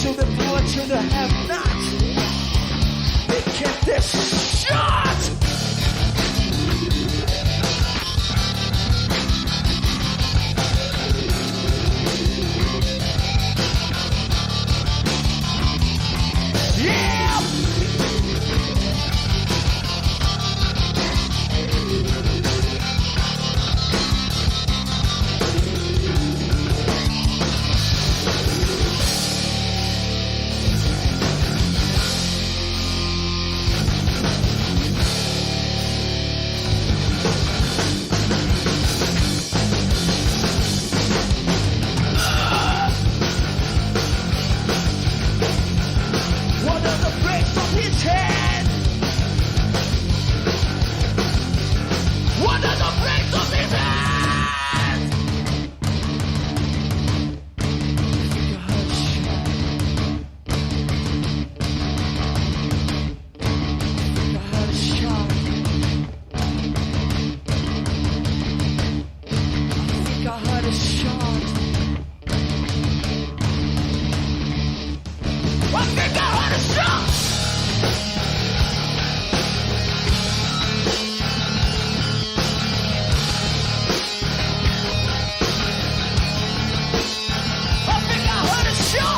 to the poor, to the have-not. They get this shot! Yeah! One of the breaks of his head. One of the breaks of his head. I had a shot. I think I had a shot. I think I had a shot. I think I had a shot.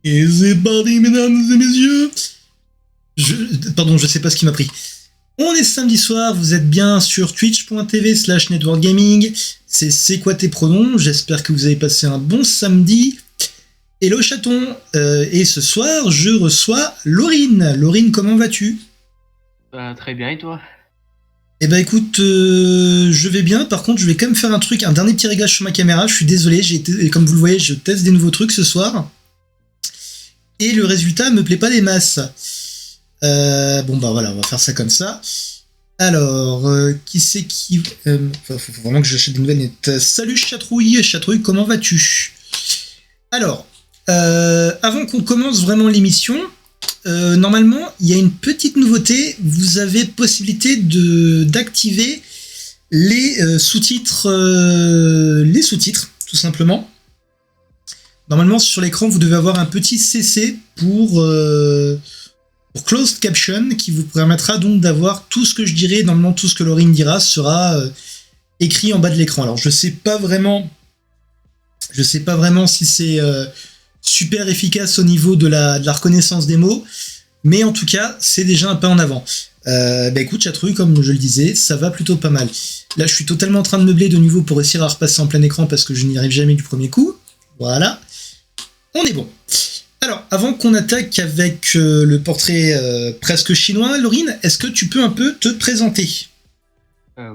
Et c'est parti, mesdames et messieurs. Pardon, je sais pas ce qui m'a pris. On est samedi soir, vous êtes bien sur twitch.tv/networkgaming. C'est quoi tes pronoms? J'espère que vous avez passé un bon samedi. Hello chaton. Et ce soir, je reçois Laurine. Laurine, comment vas-tu? Très bien, et toi? Eh ben écoute, je vais bien. Par contre, je vais quand même faire un dernier petit réglage sur ma caméra. Je suis désolé, comme vous le voyez, je teste des nouveaux trucs ce soir. Et le résultat me plaît pas des masses. Bon bah voilà, on va faire ça comme ça. Alors, qui c'est qui... faut vraiment que j'achète des nouvelles nettes. Salut Chatrouille, comment vas-tu? Alors, avant qu'on commence vraiment l'émission, normalement, il y a une petite nouveauté. Vous avez possibilité d'activer les sous-titres, tout simplement. Normalement, sur l'écran, vous devez avoir un petit CC pour closed caption qui vous permettra donc d'avoir tout ce que je dirai, normalement tout ce que Laurine dira sera écrit en bas de l'écran. Alors je sais pas vraiment si c'est super efficace au niveau de la reconnaissance des mots, mais en tout cas c'est déjà un pas en avant. Bah écoute Chatrouille, comme je le disais, ça va plutôt pas mal. Là je suis totalement en train de meubler de nouveau pour réussir à repasser en plein écran parce que je n'y arrive jamais du premier coup. Voilà, on est bon. Alors, avant qu'on attaque avec le portrait presque chinois, Laurine, est-ce que tu peux un peu te présenter?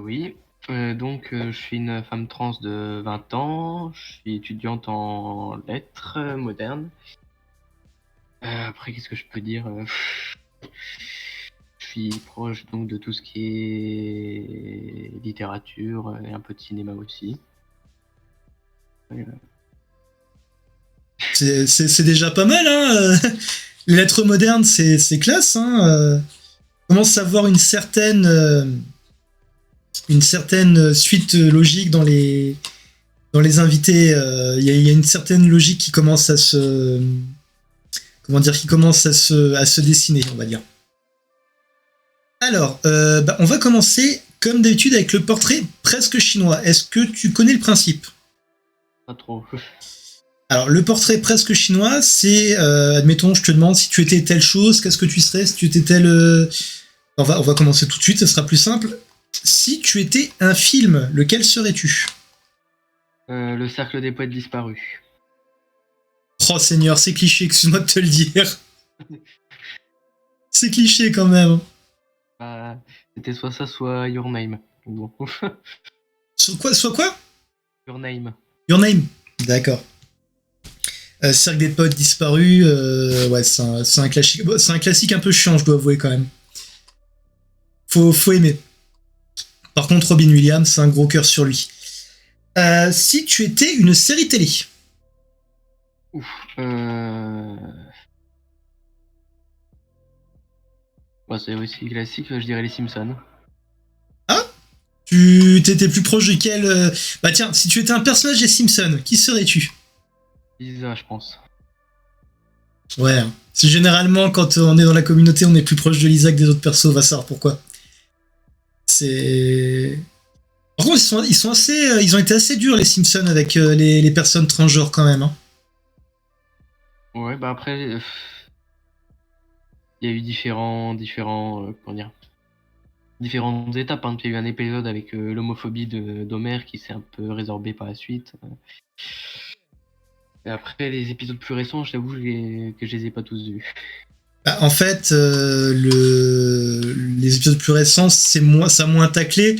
Oui. Donc, je suis une femme trans de 20 ans. Je suis étudiante en lettres modernes. Après, qu'est-ce que je peux dire? Je suis proche donc de tout ce qui est littérature et un peu de cinéma aussi. C'est déjà pas mal, hein. Les lettres modernes, c'est classe, hein. Commence à avoir une certaine suite logique dans les invités. Il y a une certaine logique qui commence à se dessiner, on va dire. Alors, on va commencer comme d'habitude avec le portrait presque chinois. Est-ce que tu connais le principe? Pas trop. Alors, le portrait presque chinois, c'est, admettons, je te demande si tu étais telle chose, qu'est-ce que tu serais si tu étais telle... On va commencer tout de suite, ce sera plus simple. Si tu étais un film, lequel serais-tu? Le cercle des poètes disparus. Oh Seigneur, c'est cliché, excuse-moi de te le dire. C'est cliché quand même. C'était soit ça, soit Your Name. Bon. Soit quoi? Your Name. Your Name, d'accord. Cercle des potes disparus, ouais, c'est un classique. Bon, c'est un classique un peu chiant, je dois avouer quand même. Faut aimer. Par contre, Robin Williams, c'est un gros cœur sur lui. Si tu étais une série télé. Ouf. Bah, c'est aussi classique, je dirais les Simpsons. Ah, tu t'étais plus proche duquel Bah tiens, si tu étais un personnage des Simpsons, qui serais-tu? Lisa, je pense. Ouais. C'est généralement quand on est dans la communauté, on est plus proche de Lisa que des autres persos, on va savoir pourquoi. C'est. Par contre, ils sont assez, ils ont été assez durs les Simpsons avec les personnes transgenres quand même. Hein. Ouais, bah après, il y a eu comment dire, différentes étapes. Hein. Il y a eu un épisode avec l'homophobie d'Homer qui s'est un peu résorbé par la suite. Et après, les épisodes plus récents, je t'avoue que je les ai pas tous vus. Bah, en fait, les épisodes plus récents, ça a moins taclé,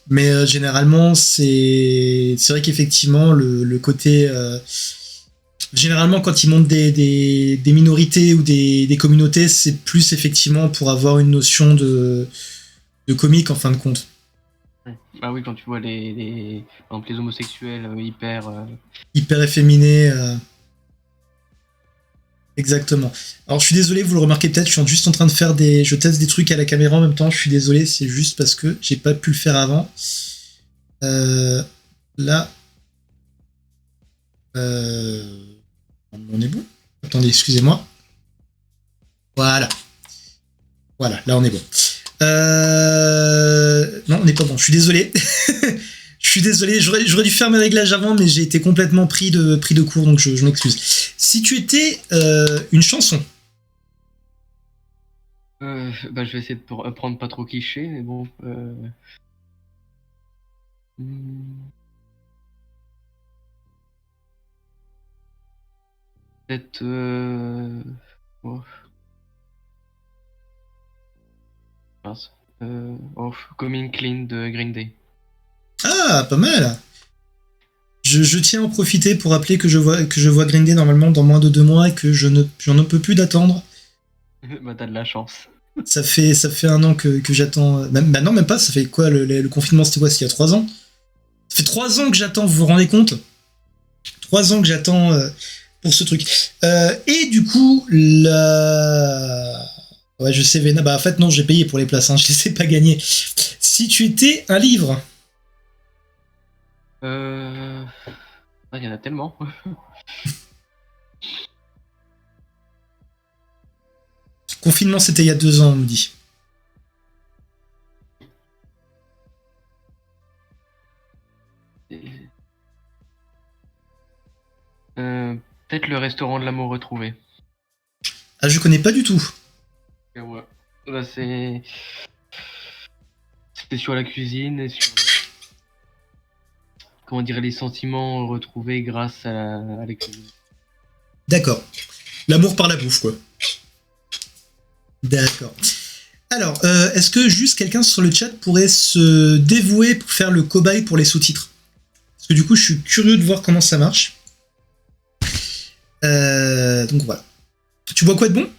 mais généralement, c'est vrai qu'effectivement, le côté. Généralement, quand ils montent des minorités ou des communautés, c'est plus effectivement pour avoir une notion de comique en fin de compte. Ouais. Bah oui, quand tu vois par exemple, les homosexuels hyper. Hyper efféminé. Exactement. Alors je suis désolé, vous le remarquez peut-être, je suis juste en train de faire des. Je teste des trucs à la caméra en même temps, je suis désolé, c'est juste parce que j'ai pas pu le faire avant. Là. On est bon. Attendez, excusez-moi. Voilà. Voilà, là on est bon. Non, on n'est pas bon, je suis désolé. Je suis désolé, j'aurais dû faire mes réglages avant, mais j'ai été complètement pris de court, donc je m'excuse. Si tu étais une chanson. Bah, je vais essayer de prendre pas trop cliché, mais bon. Peut-être. Oh, mince. Coming Clean de Green Day. Ah, pas mal. Je tiens à en profiter pour rappeler que je vois Green Day normalement dans moins de 2 mois et que j'en ne peux plus d'attendre. Bah, t'as de la chance. Ça fait 1 an que j'attends. Bah non, même pas, ça fait quoi le confinement, c'était quoi? C'était il y a 3 ans? Ça fait 3 ans que j'attends, vous vous rendez compte? 3 ans que j'attends pour ce truc. Et du coup, Ouais, je sais, Vena. Bah, en fait, non, j'ai payé pour les places, hein, je les ai pas gagnées. Si tu étais un livre. Il y en a tellement. Confinement, c'était il y a 2 ans, on me dit. Peut-être le restaurant de l'amour retrouvé. Ah, je connais pas du tout. Et ouais. Là, c'était sur la cuisine et sur comment dire les sentiments retrouvés grâce à la cuisine. D'accord. L'amour par la bouffe, quoi. D'accord. Alors, est-ce que juste quelqu'un sur le chat pourrait se dévouer pour faire le cobaye pour les sous-titres? Parce que du coup, je suis curieux de voir comment ça marche. Donc voilà. Tu bois quoi de bon?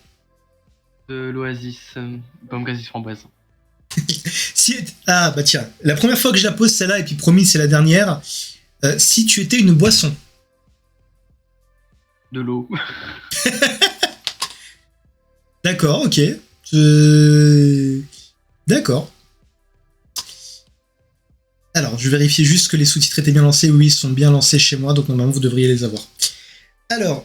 De l'Oasis, pomme cassis framboise. Ah bah tiens, la première fois que je la pose celle-là, et puis promis c'est la dernière, si tu étais une boisson. De l'eau. D'accord, ok. D'accord. Alors, je vérifie juste que les sous-titres étaient bien lancés. Oui, ils sont bien lancés chez moi, donc normalement vous devriez les avoir. Alors,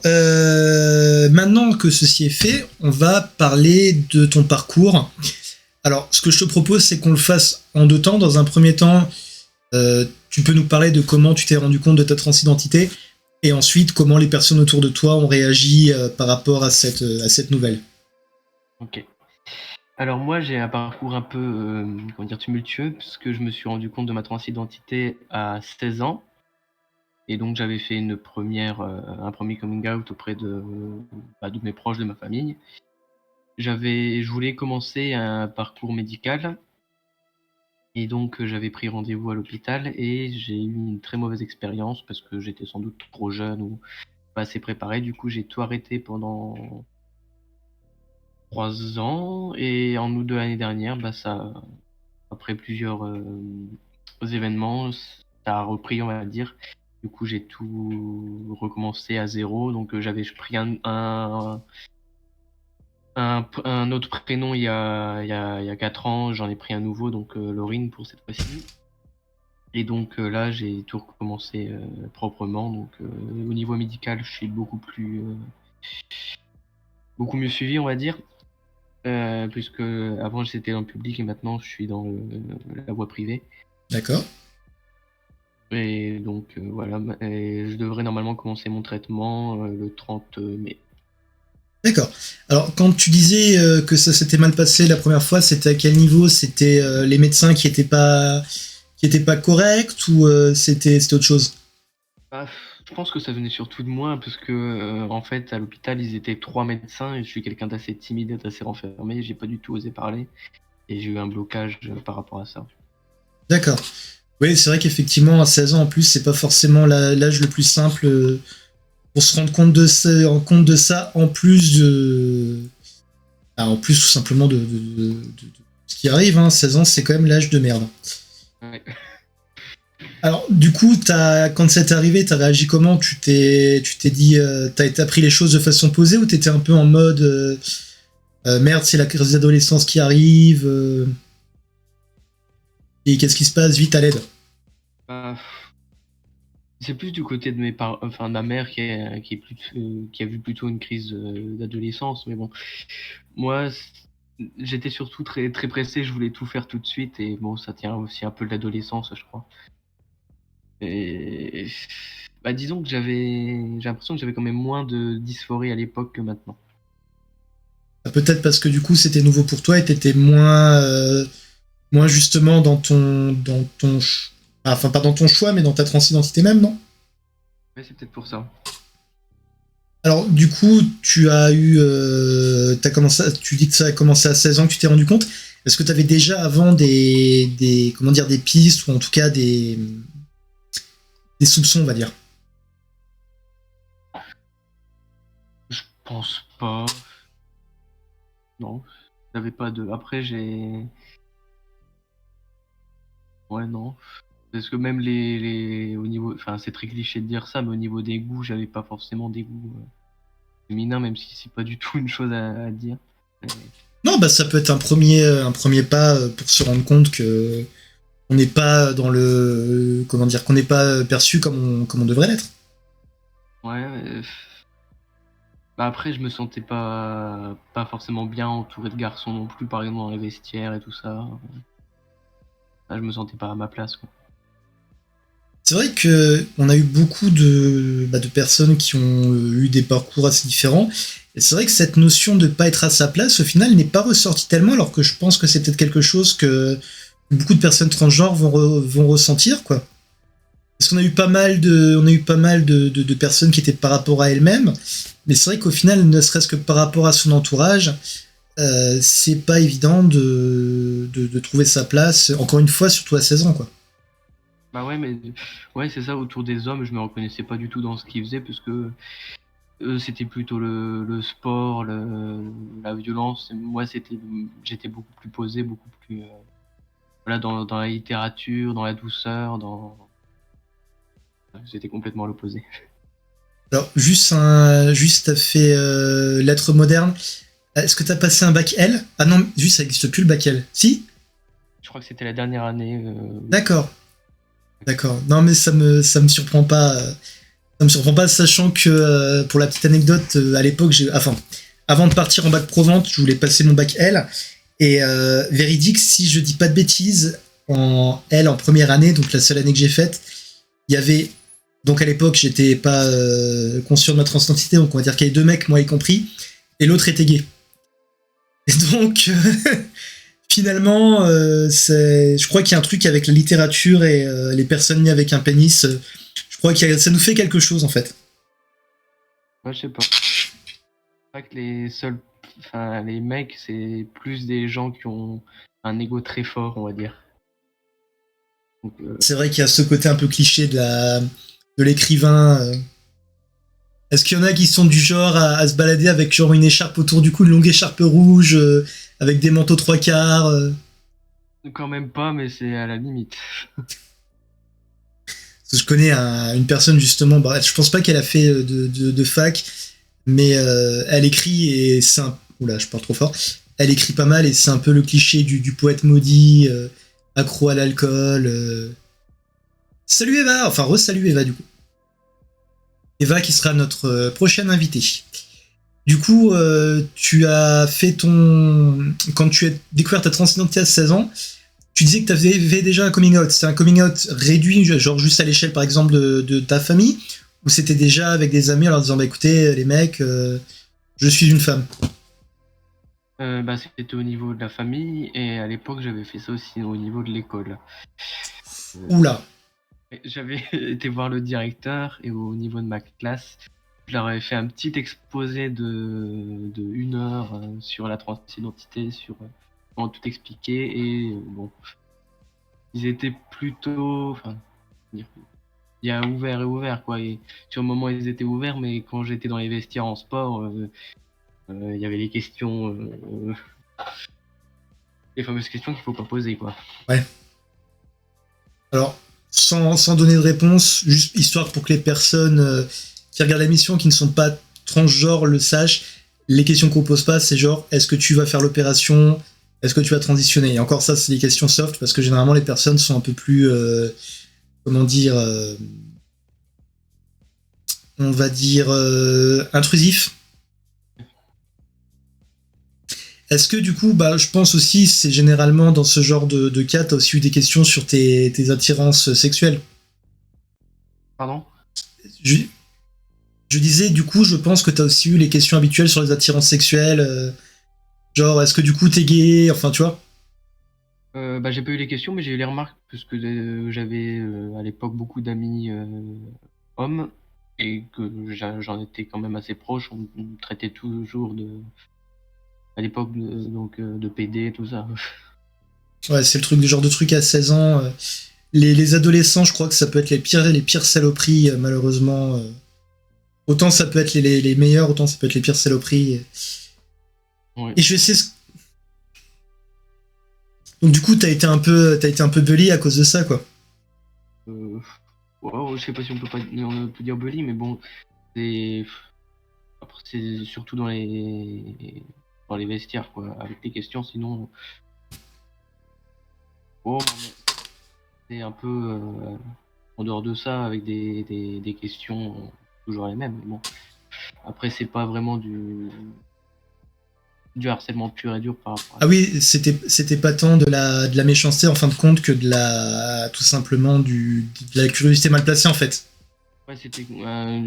maintenant que ceci est fait, on va parler de ton parcours. Alors, ce que je te propose, c'est qu'on le fasse en 2 temps. Dans un premier temps, tu peux nous parler de comment tu t'es rendu compte de ta transidentité, et ensuite comment les personnes autour de toi ont réagi par rapport à cette nouvelle. Ok. Alors moi j'ai un parcours un peu comment dire tumultueux parce que je me suis rendu compte de ma transidentité à 16 ans et donc j'avais fait un premier coming out auprès de mes proches, de ma famille. Je voulais commencer un parcours médical et donc j'avais pris rendez-vous à l'hôpital et j'ai eu une très mauvaise expérience parce que j'étais sans doute trop jeune ou pas assez préparé. Du coup j'ai tout arrêté pendant 3 ans et en août de l'année dernière, après plusieurs événements, ça a repris, on va dire. Du coup, j'ai tout recommencé à zéro. Donc, j'avais pris un autre prénom il y a 4 ans. J'en ai pris un nouveau, donc Laurine pour cette fois-ci. Et donc là, j'ai tout recommencé proprement. Donc au niveau médical, je suis beaucoup mieux suivi, on va dire. Puisque avant j'étais dans le public et maintenant je suis dans la voie privée. D'accord. Et donc voilà, et je devrais normalement commencer mon traitement le 30 mai. D'accord. Alors, quand tu disais que ça s'était mal passé la première fois, c'était à quel niveau? C'était les médecins qui étaient pas corrects ou c'était autre chose? Ah, je pense que ça venait surtout de moi, parce que en fait à l'hôpital ils étaient 3 médecins et je suis quelqu'un d'assez timide et d'assez renfermé, j'ai pas du tout osé parler et j'ai eu un blocage par rapport à ça. D'accord. Oui, c'est vrai qu'effectivement, à 16 ans en plus, c'est pas forcément l'âge le plus simple pour se rendre compte de ça, en plus de. En plus, tout simplement de ce qui arrive, hein. 16 ans, c'est quand même l'âge de merde. Ouais. Alors, du coup, quand ça t'est arrivé, t'as réagi comment? Tu t'es dit, t'as appris les choses de façon posée ou t'étais un peu en mode merde, c'est la crise d'adolescence qui arrive et qu'est-ce qui se passe? Vite à l'aide. Bah, c'est plus du côté de enfin de ma mère qui a vu plutôt une crise d'adolescence, mais bon, moi j'étais surtout très très pressé, je voulais tout faire tout de suite et bon, ça tient aussi un peu de l'adolescence, je crois. Et bah, disons que j'ai l'impression que j'avais quand même moins de dysphorie à l'époque que maintenant. Peut-être parce que du coup, c'était nouveau pour toi et t'étais moins justement enfin pas dans ton choix, mais dans ta transidentité même, non? Ouais, c'est peut-être pour ça. Alors, du coup, tu as eu. Tu dis que ça a commencé à 16 ans que tu t'es rendu compte. Est-ce que tu avais déjà avant comment dire, des pistes ou en tout cas des soupçons, on va dire? Je pense pas. Non, j'avais pas de. Après, ouais, non. Parce que même au niveau. Enfin, c'est très cliché de dire ça, mais au niveau des goûts, j'avais pas forcément des goûts féminins, même si c'est pas du tout une chose à dire. Non, bah ça peut être un premier pas pour se rendre compte que on n'est pas dans le. Comment dire, qu'on n'est pas perçu comme on devrait l'être. Ouais. Bah après, je me sentais pas forcément bien entouré de garçons non plus, par exemple dans les vestiaires et tout ça. Là, je me sentais pas à ma place, quoi. C'est vrai que on a eu beaucoup de personnes qui ont eu des parcours assez différents. Et c'est vrai que cette notion de pas être à sa place, au final, n'est pas ressortie tellement, alors que je pense que c'est peut-être quelque chose que beaucoup de personnes transgenres vont ressentir, quoi. Parce qu'on a eu pas mal de personnes qui étaient par rapport à elles-mêmes, mais c'est vrai qu'au final, ne serait-ce que par rapport à son entourage, c'est pas évident de trouver sa place, encore une fois, surtout à 16 ans, quoi. Bah ouais, mais ouais, c'est ça, autour des hommes, je me reconnaissais pas du tout dans ce qu'ils faisaient, parce que eux, c'était plutôt le sport, la violence. Et moi, j'étais beaucoup plus posé, beaucoup plus voilà, dans la littérature, dans la douceur, c'était complètement l'opposé. Alors, juste t'as fait lettres modernes. Est-ce que t'as passé un bac L? Ah non, juste ça n'existe plus le bac L. Si? Je crois que c'était la dernière année. D'accord. D'accord. Non, mais ça me surprend pas. Ça me surprend pas, sachant que pour la petite anecdote, à l'époque, avant de partir en bac pro vente, je voulais passer mon bac L. Et véridique, si je dis pas de bêtises, en L en première année, donc la seule année que j'ai faite, il y avait. Donc à l'époque, j'étais pas conscient de ma transidentité, donc on va dire qu'il y avait 2 mecs, moi y compris, et l'autre était gay. Et donc, finalement, je crois qu'il y a un truc avec la littérature et les personnes nées avec un pénis. Je crois que ça nous fait quelque chose, en fait. Ouais, je sais pas. C'est vrai que les mecs, c'est plus des gens qui ont un ego très fort, on va dire. Donc, C'est vrai qu'il y a ce côté un peu cliché de l'écrivain. Est-ce qu'il y en a qui sont du genre à se balader avec genre une écharpe autour du cou, une longue écharpe rouge, avec des manteaux 3/4 quand même pas, mais c'est à la limite. Parce que je connais une personne justement, bah, je pense pas qu'elle a fait de fac, mais elle écrit et c'est un. Oula, je parle trop fort. Elle écrit pas mal et c'est un peu le cliché du poète maudit, accro à l'alcool. Salut Eva, enfin re-salut Eva du coup. Eva qui sera notre prochaine invitée. Du coup, tu as fait ton... Quand tu as découvert ta transidentité à 16 ans, tu disais que tu avais déjà un coming out. C'était un coming out réduit, genre juste à l'échelle par exemple de ta famille, ou c'était déjà avec des amis en leur disant bah écoutez les mecs, je suis une femme. Bah, c'était au niveau de la famille et à l'époque j'avais fait ça aussi au niveau de l'école. Oula. J'avais été voir le directeur et au niveau de ma classe, je leur avais fait un petit exposé de 1 heure sur la transidentité, sur comment tout expliquer et bon, ils étaient plutôt, enfin, dire, il y a ouvert et ouvert quoi. Et sur le moment ils étaient ouverts, mais quand j'étais dans les vestiaires en sport, il y avait les questions, les fameuses questions qu'il faut pas poser quoi. Ouais. Alors, sans donner de réponse, juste histoire pour que les personnes qui regardent la mission, qui ne sont pas transgenres, le sachent, les questions qu'on pose pas, c'est genre, est-ce que tu vas faire l'opération? Est-ce que tu vas transitionner? Et encore ça, c'est des questions soft, parce que généralement, les personnes sont un peu plus, comment dire, on va dire, intrusifs. Est-ce que du coup, bah, je pense aussi, c'est généralement dans ce genre de cas, t'as aussi eu des questions sur tes attirances sexuelles. Pardon? Je, je disais, du coup, je pense que t'as aussi eu les questions habituelles sur les attirances sexuelles, genre, est-ce que du coup t'es gay, enfin, tu vois. Bah, j'ai pas eu les questions, mais j'ai eu les remarques parce que j'avais à l'époque beaucoup d'amis hommes et que j'en étais quand même assez proche. On me traitait toujours à l'époque donc de PD, tout ça. Ouais, c'est le truc, du genre de truc à 16 ans. Les adolescents, je crois que ça peut être les pires saloperies, malheureusement. Autant ça peut être les meilleurs, autant ça peut être les pires saloperies. Ouais. Et je vais essayer. Donc du coup, t'as été un peu bully à cause de ça, quoi. Ouais, je sais pas si on peut dire bully, mais bon, c'est après c'est surtout dans les vestiaires quoi, avec les questions. Sinon, oh, c'est un peu en dehors de ça avec des questions toujours les mêmes. Mais bon, après c'est pas vraiment du harcèlement pur et dur par rapport à Ah ça. oui, c'était pas tant de la méchanceté en fin de compte que tout simplement de la curiosité mal placée en fait. Ouais, c'était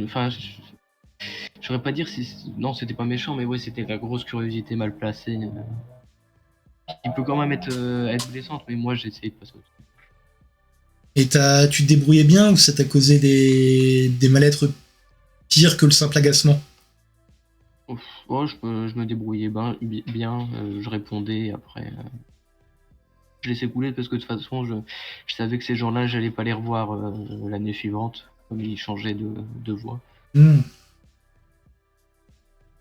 enfin je saurais pas dire si non, c'était pas méchant, mais ouais, c'était la grosse curiosité mal placée. Il peut quand même être blessante, mais moi j'essaie de passer au-dessus. Et tu te débrouillais bien ou ça t'a causé des mal-être pires que le simple agacement? Ouf, ouais, je me débrouillais bien, je répondais après. Je laissais couler parce que de toute façon, je savais que ces gens-là, j'allais pas les revoir l'année suivante, comme ils changeaient de voix. Hmm.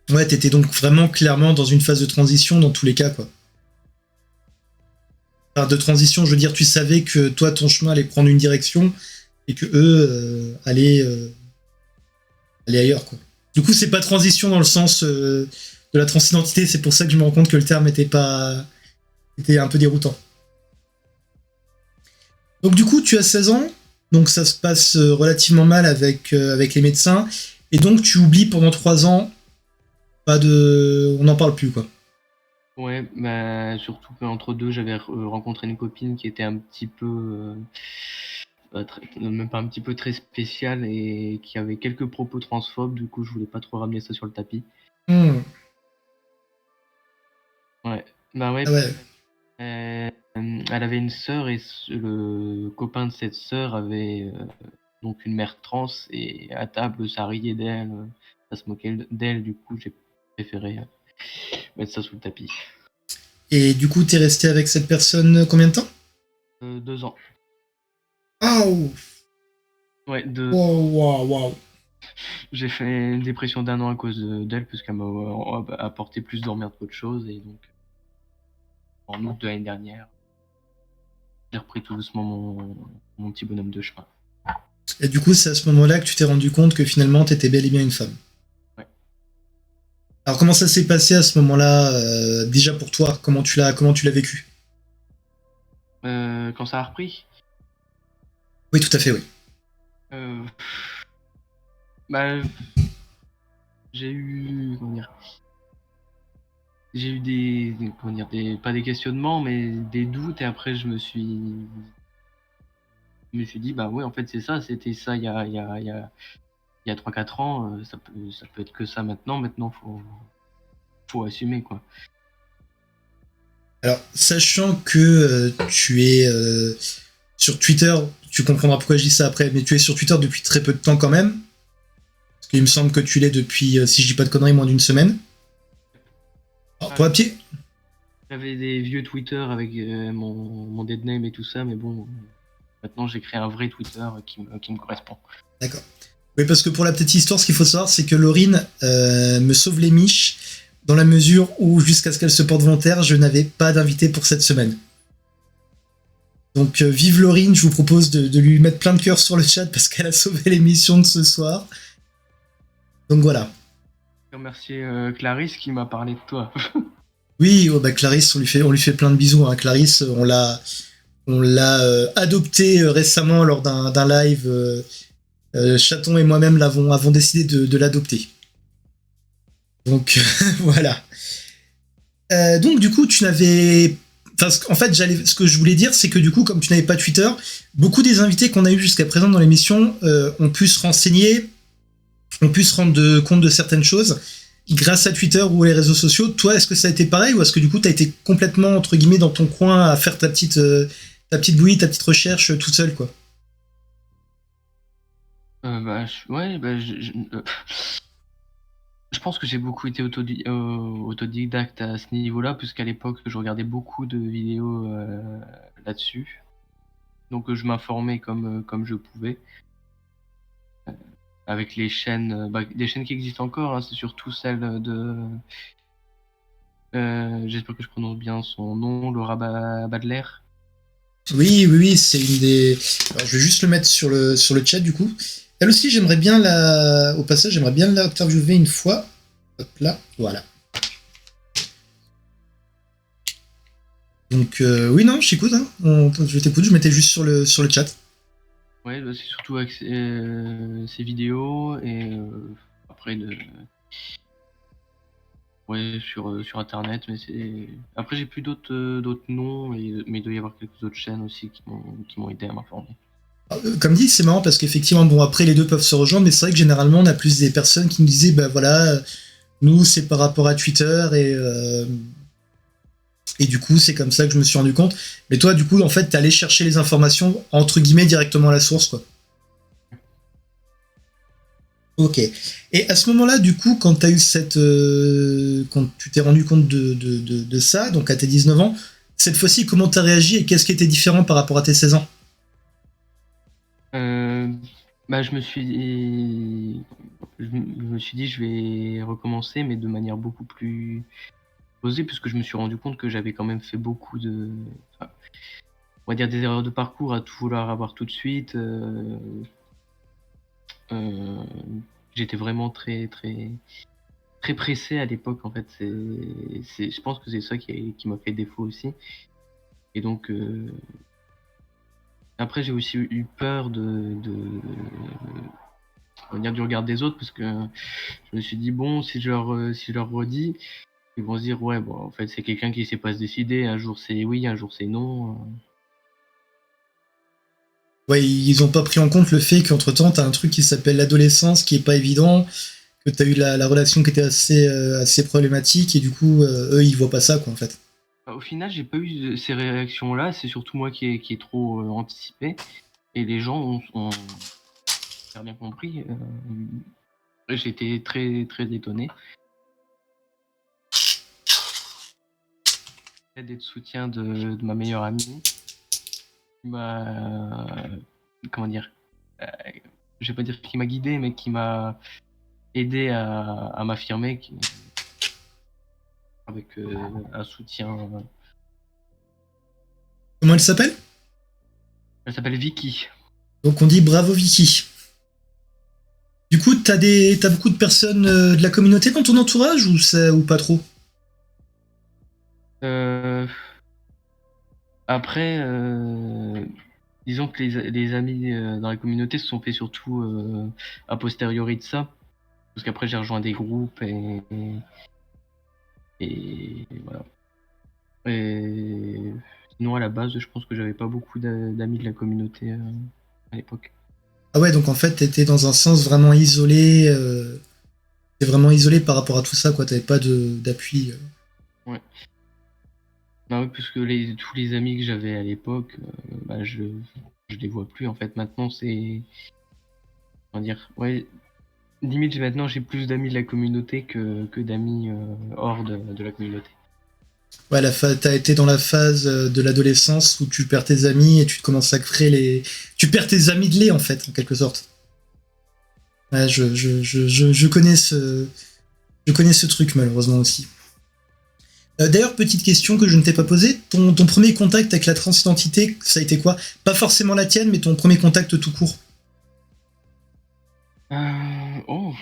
Ouais, t'étais donc vraiment clairement dans une phase de transition dans tous les cas, quoi. Enfin, de transition, je veux dire, tu savais que toi, ton chemin allait prendre une direction et que eux allaient ailleurs, quoi. Du coup, c'est pas transition dans le sens de la transidentité, c'est pour ça que je me rends compte que le terme était un peu déroutant. Donc du coup, tu as 16 ans, donc ça se passe relativement mal avec les médecins, et donc tu oublies pendant 3 ans, on n'en parle plus, quoi. Ouais, bah, surtout qu'entre deux, j'avais rencontré une copine qui était un petit peu, même pas un petit peu, très spéciale et qui avait quelques propos transphobes. Du coup, je voulais pas trop ramener ça sur le tapis. Hmm. Ouais, bah ouais, Ah ouais. elle avait une sœur et le copain de cette sœur avait donc une mère trans et à table, ça riait d'elle, ça se moquait d'elle. Du coup, j'ai préféré mettre ça sous le tapis. Et du coup, t'es resté avec cette personne combien de temps? 2 ans. Oh. Ouais, Wow, wow, wow. j'ai fait une dépression d'1 an à cause d'elle, parce qu'elle m'a apporté plus d'emmerdes qu'autre chose. Et donc, en août de l'année dernière, j'ai repris tout doucement mon petit bonhomme de chemin. Et du coup, c'est à ce moment-là que tu t'es rendu compte que finalement, t'étais bel et bien une femme. Ouais. Alors, comment ça s'est passé à ce moment-là, déjà pour toi? Comment tu l'as vécu? Quand ça a repris, Oui, tout à fait, oui. Euh, bah, j'ai eu, comment dire, j'ai eu comment dire, pas des questionnements, mais des doutes, et après je me suis dit, bah ouais, en fait, c'est ça, c'était ça il y a 3-4 ans, ça peut être que ça maintenant. Maintenant, faut assumer, quoi. Alors, sachant que tu es sur Twitter, tu comprendras pourquoi je dis ça après, mais tu es sur Twitter depuis très peu de temps quand même. Parce qu'il me semble que tu l'es depuis, si je dis pas de conneries, moins d'une semaine. Alors, pour la petite, J'avais des vieux Twitter avec mon dead name et tout ça, mais bon, maintenant j'ai créé un vrai Twitter qui me correspond. d'accord. Oui, parce que pour la petite histoire, ce qu'il faut savoir, c'est que Laurine me sauve les miches dans la mesure où, jusqu'à ce qu'elle se porte volontaire, je n'avais pas d'invité pour cette semaine. Donc, vive Laurine, je vous propose de lui mettre plein de cœur sur le chat parce qu'elle a sauvé l'émission de ce soir. Donc voilà. Je remercie Clarisse qui m'a parlé de toi. Oui, oh bah Clarisse, on lui fait plein de bisous. Hein. Clarisse, on l'a adoptée récemment lors d'un live. Chaton et moi-même avons décidé de l'adopter. Donc voilà. Donc du coup, tu n'avais. Enfin, en fait, ce que je voulais dire, c'est que du coup, comme tu n'avais pas Twitter, beaucoup des invités qu'on a eu jusqu'à présent dans l'émission ont pu se renseigner, ont pu se rendre compte de certaines choses grâce à Twitter ou les réseaux sociaux. Toi, est-ce que ça a été pareil ou est-ce que du coup, tu as été complètement, entre guillemets, dans ton coin à faire ta petite bouillie, ta petite recherche toute seule, quoi? Ouais, je pense que j'ai beaucoup été autodidacte à ce niveau-là, puisqu'à l'époque, je regardais beaucoup de vidéos là-dessus. Donc, je m'informais comme je pouvais. Avec les chaînes, des chaînes qui existent encore, hein, c'est surtout celle de. J'espère que je prononce bien son nom, Laura Badler. Oui, c'est une des. Alors, je vais juste le mettre sur le chat, du coup. Elle aussi, au passage, j'aimerais bien l'interviewer une fois. Hop là, voilà. Donc, oui, non, je t'écoute, hein. Je t'écoute, je mettais juste sur le chat. Ouais, c'est surtout avec ses vidéos et après ouais, sur internet, mais après j'ai plus d'autres noms, mais il doit y avoir quelques autres chaînes aussi qui m'ont aidé à m'informer. Comme dit, c'est marrant parce qu'effectivement, bon, après les deux peuvent se rejoindre, mais c'est vrai que généralement, on a plus des personnes qui nous disaient, bah voilà, nous, c'est par rapport à Twitter et du coup, c'est comme ça que je me suis rendu compte. Mais toi, du coup, en fait, t'es allé chercher les informations, entre guillemets, directement à la source, quoi. Ok. Et à ce moment-là, du coup, quand t'as eu quand tu t'es rendu compte de ça, donc à tes 19 ans, cette fois-ci, comment t'as réagi et qu'est-ce qui était différent par rapport à tes 16 ans? Je me suis dit, je vais recommencer, mais de manière beaucoup plus posée, puisque je me suis rendu compte que j'avais quand même fait beaucoup enfin, on va dire des erreurs de parcours à tout vouloir avoir tout de suite. Euh, J'étais vraiment très, très, très pressé à l'époque, en fait. Je pense que c'est ça qui m'a fait défaut aussi. Et donc, après, j'ai aussi eu peur on va dire, du regard des autres, parce que je me suis dit, bon, si je leur redis, ils vont se dire, ouais, bon, en fait, c'est quelqu'un qui sait pas se décider. Un jour c'est oui, un jour c'est non. Ouais, ils ont pas pris en compte le fait qu'entre-temps, t'as un truc qui s'appelle l'adolescence, qui est pas évident, que t'as eu la relation qui était assez problématique, et du coup, eux, ils voient pas ça, quoi, en fait. Au final, j'ai pas eu ces réactions-là. C'est surtout moi qui ai trop anticipé. Et les gens ont super bien compris. J'étais très, très étonné. L'aide et de soutien de ma meilleure amie qui m'a, comment dire, euh, je vais pas dire qui m'a guidé, mais qui m'a aidé à m'affirmer avec un soutien. Comment elle s'appelle? Elle s'appelle Vicky. Donc on dit bravo Vicky. Du coup, t'as beaucoup de personnes de la communauté dans ton entourage ou pas trop? Euh, Après, disons que les amis dans la communauté se sont faits surtout a posteriori de ça. Parce qu'après, j'ai rejoint des groupes et voilà. Et sinon, à la base, je pense que j'avais pas beaucoup d'amis de la communauté à l'époque. Ah ouais, donc en fait, t'étais dans un sens vraiment isolé. T'es vraiment isolé par rapport à tout ça, quoi. T'avais pas d'appui. Ouais. Bah oui, parce que tous les amis que j'avais à l'époque, bah, je les vois plus en fait. Maintenant, c'est. Comment dire? Ouais, limite, maintenant, j'ai plus d'amis de la communauté que d'amis hors de la communauté. Ouais, t'as été dans la phase de l'adolescence où tu perds tes amis et tu commences à créer les. Tu perds tes amis de lait, en fait, en quelque sorte. Ouais, je connais ce truc, malheureusement aussi. D'ailleurs, petite question que je ne t'ai pas posée. Ton premier contact avec la transidentité, ça a été quoi? Pas forcément la tienne, mais ton premier contact tout court. Oh.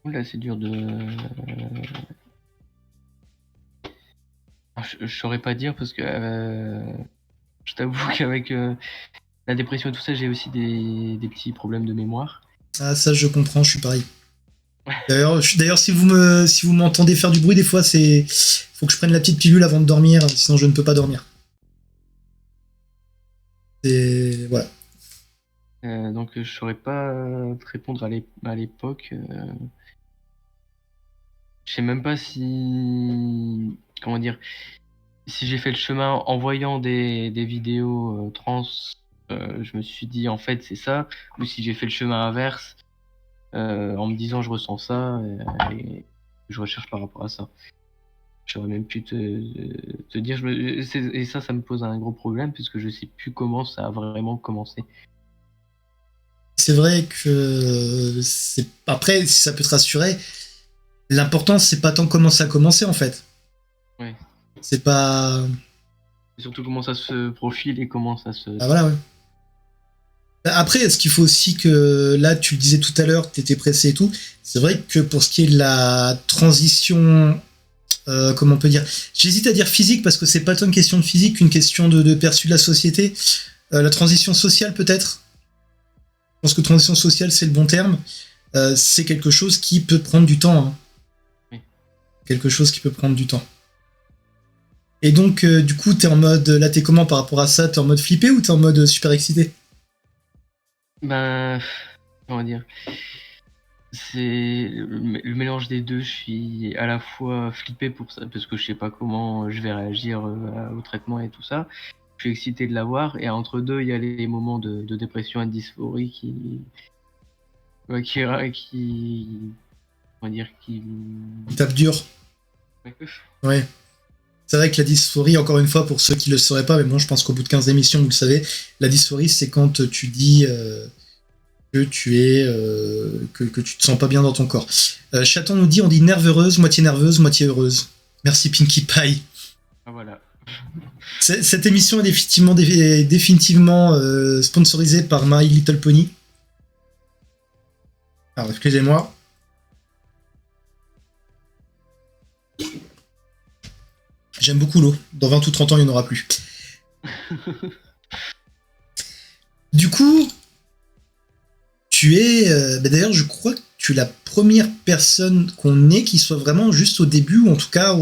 Là, c'est dur de. Je saurais pas dire parce que je t'avoue qu'avec la dépression et tout ça, j'ai aussi des petits problèmes de mémoire. Ah, ça, je comprends, je suis pareil. D'ailleurs, si vous m'entendez faire du bruit, des fois, faut que je prenne la petite pilule avant de dormir, sinon je ne peux pas dormir. Et voilà. Donc, je saurais pas te répondre à l'époque. Je sais même pas si. Comment dire? Si j'ai fait le chemin en voyant des vidéos trans, je me suis dit en fait c'est ça, ou si j'ai fait le chemin inverse en me disant je ressens ça et je recherche par rapport à ça. J'aurais même pu te dire, et ça me pose un gros problème puisque je sais plus comment ça a vraiment commencé. C'est vrai que après, si ça peut te rassurer, l'important c'est pas tant comment ça a commencé en fait. Ouais. C'est pas. Et surtout comment ça se profile et comment ça se. Ah voilà, ouais. Après, est-ce qu'il faut aussi que, là, tu le disais tout à l'heure, tu étais pressé et tout, c'est vrai que pour ce qui est de la transition, comment on peut dire, j'hésite à dire physique parce que c'est pas tant une question de physique qu'une question de perçu de la société. La transition sociale peut-être. Je pense que transition sociale c'est le bon terme. C'est quelque chose qui peut prendre du temps. Hein. Oui. Quelque chose qui peut prendre du temps. Et donc, du coup, t'es en mode, là, t'es comment par rapport à ça? T'es en mode flippé ou t'es en mode super excité? Ben, comment dire, c'est le mélange des deux. Je suis à la fois flippé pour ça parce que je sais pas comment je vais réagir au traitement et tout ça. Je suis excité de l'avoir et entre deux, il y a les moments de dépression et de dysphorie qui comment dire, qui. Il tape dur. Ouais. C'est vrai que la dysphorie, encore une fois, pour ceux qui le sauraient pas, mais bon, je pense qu'au bout de 15 émissions, vous le savez, la dysphorie, c'est quand tu dis que que tu te sens pas bien dans ton corps. Chaton nous dit, on dit nerveuse, moitié heureuse. Merci Pinkie Pie. Ah voilà. Cette émission est définitivement sponsorisée par My Little Pony. Alors, excusez-moi. J'aime beaucoup l'eau. Dans 20 ou 30 ans, il n'y en aura plus. Du coup, tu es... d'ailleurs, je crois que tu es la première personne qu'on ait qui soit vraiment juste au début, ou en tout cas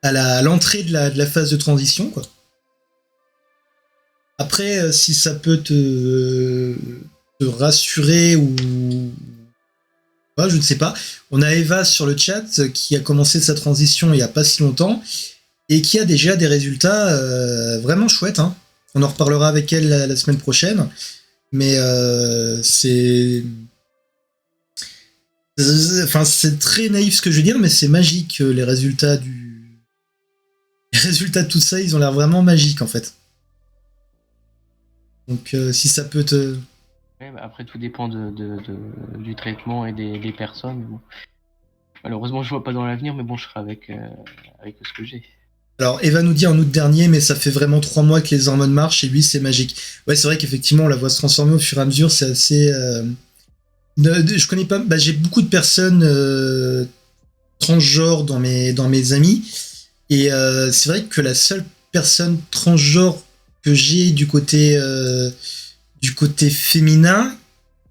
à l'entrée de la phase de transition, quoi. Après, si ça peut te rassurer ou... je ne sais pas. On a Eva sur le chat qui a commencé sa transition il n'y a pas si longtemps et qui a déjà des résultats vraiment chouettes. Hein. On en reparlera avec elle la semaine prochaine. Mais c'est très naïf ce que je veux dire, mais c'est magique. Les résultats de tout ça, ils ont l'air vraiment magiques en fait. Donc si ça peut te... Ouais, bah après, tout dépend du traitement et des personnes. Bon. Malheureusement, je vois pas dans l'avenir, mais bon, je serai avec ce que j'ai. Alors, Eva nous dit en août dernier, mais ça fait vraiment 3 mois que les hormones marchent, et lui, c'est magique. Ouais, c'est vrai qu'effectivement, on la voit se transformer au fur et à mesure, c'est assez... je connais pas... j'ai beaucoup de personnes transgenres dans mes amis. Et c'est vrai que la seule personne transgenre que j'ai du côté féminin,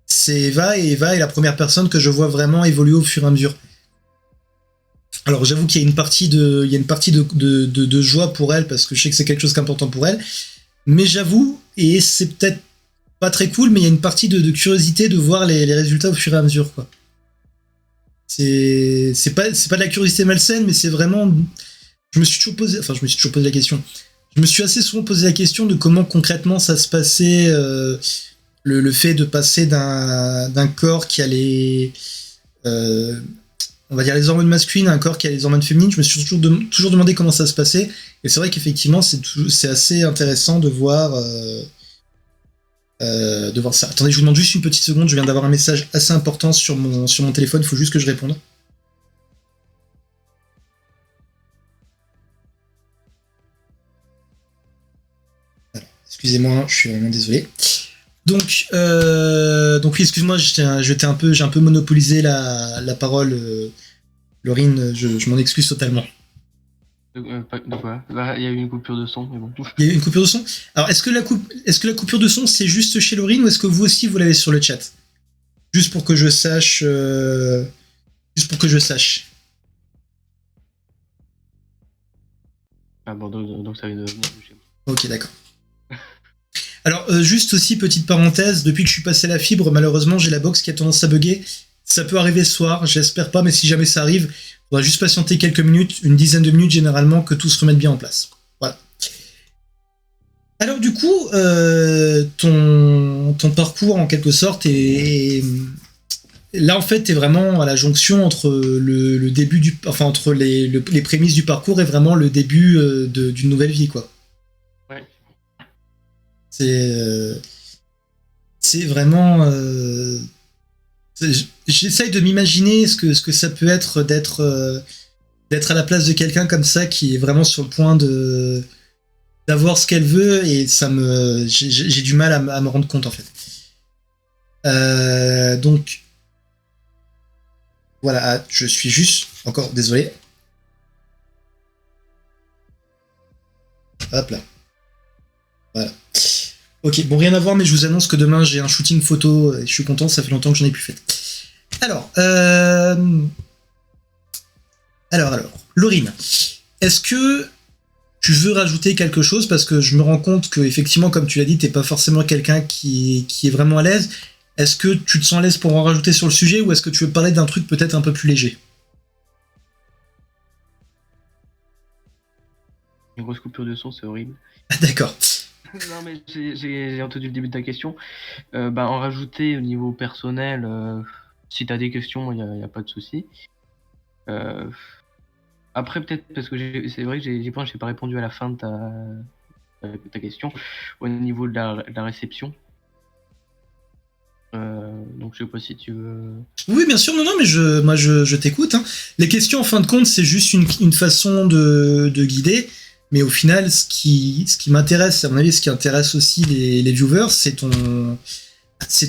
c'est Eva, et Eva est la première personne que je vois vraiment évoluer au fur et à mesure. Alors j'avoue qu'il y a une partie de joie pour elle, parce que je sais que c'est quelque chose d'important pour elle, mais j'avoue, et c'est peut-être pas très cool, mais il y a une partie de curiosité de voir les résultats au fur et à mesure, quoi. C'est pas de la curiosité malsaine, mais c'est vraiment. Je me suis toujours posé la question. Je me suis assez souvent posé la question de comment concrètement ça se passait, le fait de passer d'un corps qui a on va dire les hormones masculines à un corps qui a les hormones féminines. Je me suis toujours demandé comment ça se passait, et c'est vrai qu'effectivement c'est assez intéressant de voir ça. Attendez, je vous demande juste une petite seconde, je viens d'avoir un message assez important sur mon téléphone, il faut juste que je réponde. Excusez-moi, je suis vraiment désolé. Donc oui, excuse-moi, j'ai un peu monopolisé la parole, Laurine, je m'en excuse totalement. De quoi? Bah, il y a eu une coupure de son, mais bon. Il y a eu une coupure de son. Alors, est-ce que la coupure de son, c'est juste chez Laurine, ou est-ce que vous aussi, vous l'avez sur le chat? Juste pour que je sache. Juste pour que je sache. Ah bon, donc ça vient de venir de chez moi. Ok, d'accord. Alors, juste aussi, petite parenthèse, depuis que je suis passé à la fibre, malheureusement, j'ai la box qui a tendance à bugger. Ça peut arriver ce soir, j'espère pas, mais si jamais ça arrive, il faudra juste patienter quelques minutes, une dizaine de minutes généralement, que tout se remette bien en place. Voilà. Alors du coup, ton parcours en quelque sorte est là en fait t'es vraiment à la jonction entre le début entre les prémices du parcours et vraiment le début d'une nouvelle vie, quoi. Ouais. C'est vraiment j'essaye de m'imaginer ce que ça peut être d'être à la place de quelqu'un comme ça qui est vraiment sur le point d'avoir ce qu'elle veut, et j'ai du mal à me rendre compte en fait. Donc voilà, je suis juste encore désolé. Hop là. Voilà. Ok, bon, rien à voir, mais je vous annonce que demain j'ai un shooting photo et je suis content, ça fait longtemps que j'en ai plus fait. Alors, Laurine, est-ce que tu veux rajouter quelque chose, parce que je me rends compte que effectivement, comme tu l'as dit, t'es pas forcément quelqu'un qui est vraiment à l'aise. Est-ce que tu te sens à l'aise pour en rajouter sur le sujet, ou est-ce que tu veux parler d'un truc peut-être un peu plus léger? Une grosse coupure de son, c'est horrible. Ah, d'accord. Non, mais j'ai entendu le début de ta question. En rajouter au niveau personnel, si t'as des questions, il y a pas de souci. Après, peut-être parce que c'est vrai que j'ai pas répondu à la fin de ta question au niveau de la réception. Donc je sais pas si tu veux. Oui, bien sûr, non, mais je t'écoute, hein. Les questions, en fin de compte, c'est juste une façon de guider, mais au final, ce qui m'intéresse, à mon avis, ce qui intéresse aussi les viewers, c'est tout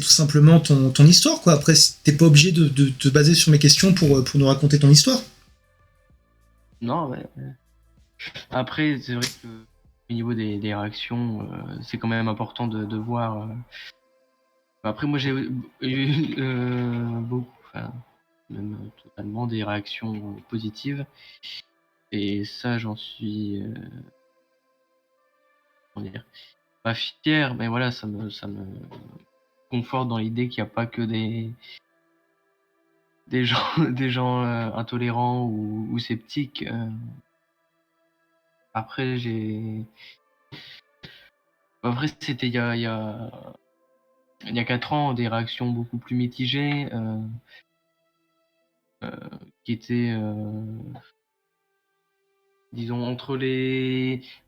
simplement ton histoire, quoi. Après, t'es pas obligé de te baser sur mes questions pour nous raconter ton histoire. Non, ouais. Après, c'est vrai que au niveau des réactions, c'est quand même important de voir. Après, moi, j'ai eu beaucoup, enfin, même totalement des réactions positives. Et ça, j'en suis, comment dire, pas fier, mais voilà, ça me conforte dans l'idée qu'il n'y a pas que des gens, des gens intolérants ou sceptiques. Après, après, c'était il y a 4 ans, des réactions beaucoup plus mitigées, qui étaient, disons, entre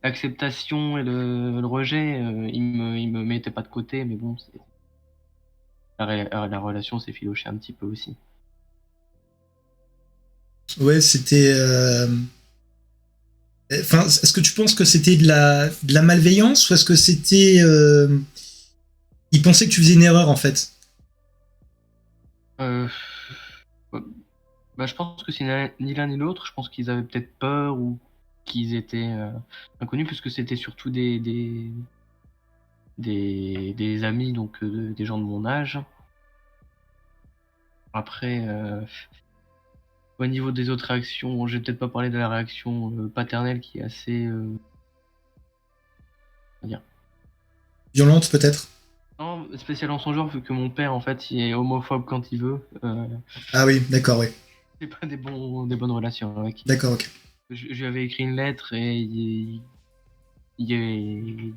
l'acceptation et le rejet. Ils me mettaient pas de côté, mais bon, la relation s'est filochée un petit peu aussi. Ouais, c'était. Enfin, est-ce que tu penses que c'était de la malveillance, ou est-ce que c'était. Ils pensaient que tu faisais une erreur, en fait? Euh, je pense que c'est ni l'un ni l'autre. Je pense qu'ils avaient peut-être peur, ou qu'ils étaient inconnus, puisque c'était surtout des amis, donc des gens de mon âge. Après, au niveau des autres réactions, je vais peut-être pas parler de la réaction paternelle qui est assez. Comment dire, Violente, peut-être? non, spécial en son genre, vu que mon père, en fait, il est homophobe quand il veut. Ah oui, d'accord, oui. C'est pas des bonnes relations avec. D'accord, ok. Je lui avais écrit une lettre et il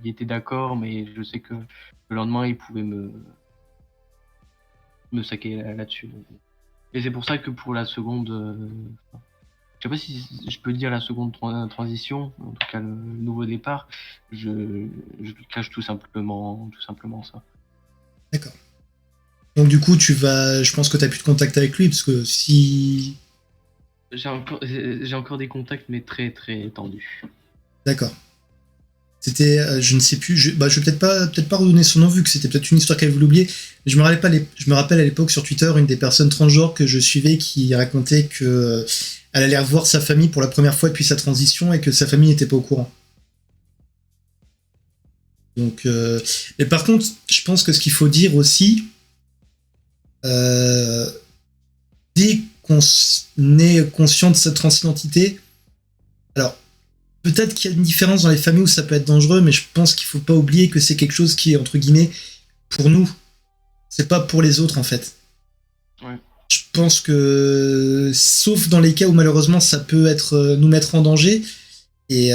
était d'accord, mais je sais que le lendemain, il pouvait me saquer là-dessus. Et c'est pour ça que pour la seconde, je sais pas si je peux dire la seconde transition, en tout cas le nouveau départ, je cache tout simplement ça. D'accord. Donc du coup, je pense que tu as plus de contact avec lui, parce que si... J'ai encore des contacts, mais très très tendus. D'accord. C'était, je ne sais plus, je vais peut-être pas redonner son nom, vu que c'était peut-être une histoire qu'elle voulait oublier. Mais je me rappelle à l'époque sur Twitter, une des personnes transgenres que je suivais qui racontait que elle allait revoir sa famille pour la première fois depuis sa transition et que sa famille n'était pas au courant. Donc, et par contre, je pense que ce qu'il faut dire aussi, euh, dès qu'on est conscient de sa transidentité, alors peut-être qu'il y a une différence dans les familles où ça peut être dangereux, mais je pense qu'il faut pas oublier que c'est quelque chose qui est entre guillemets pour nous. C'est pas pour les autres en fait. Ouais. Je pense que, sauf dans les cas où malheureusement ça peut être nous mettre en danger, et,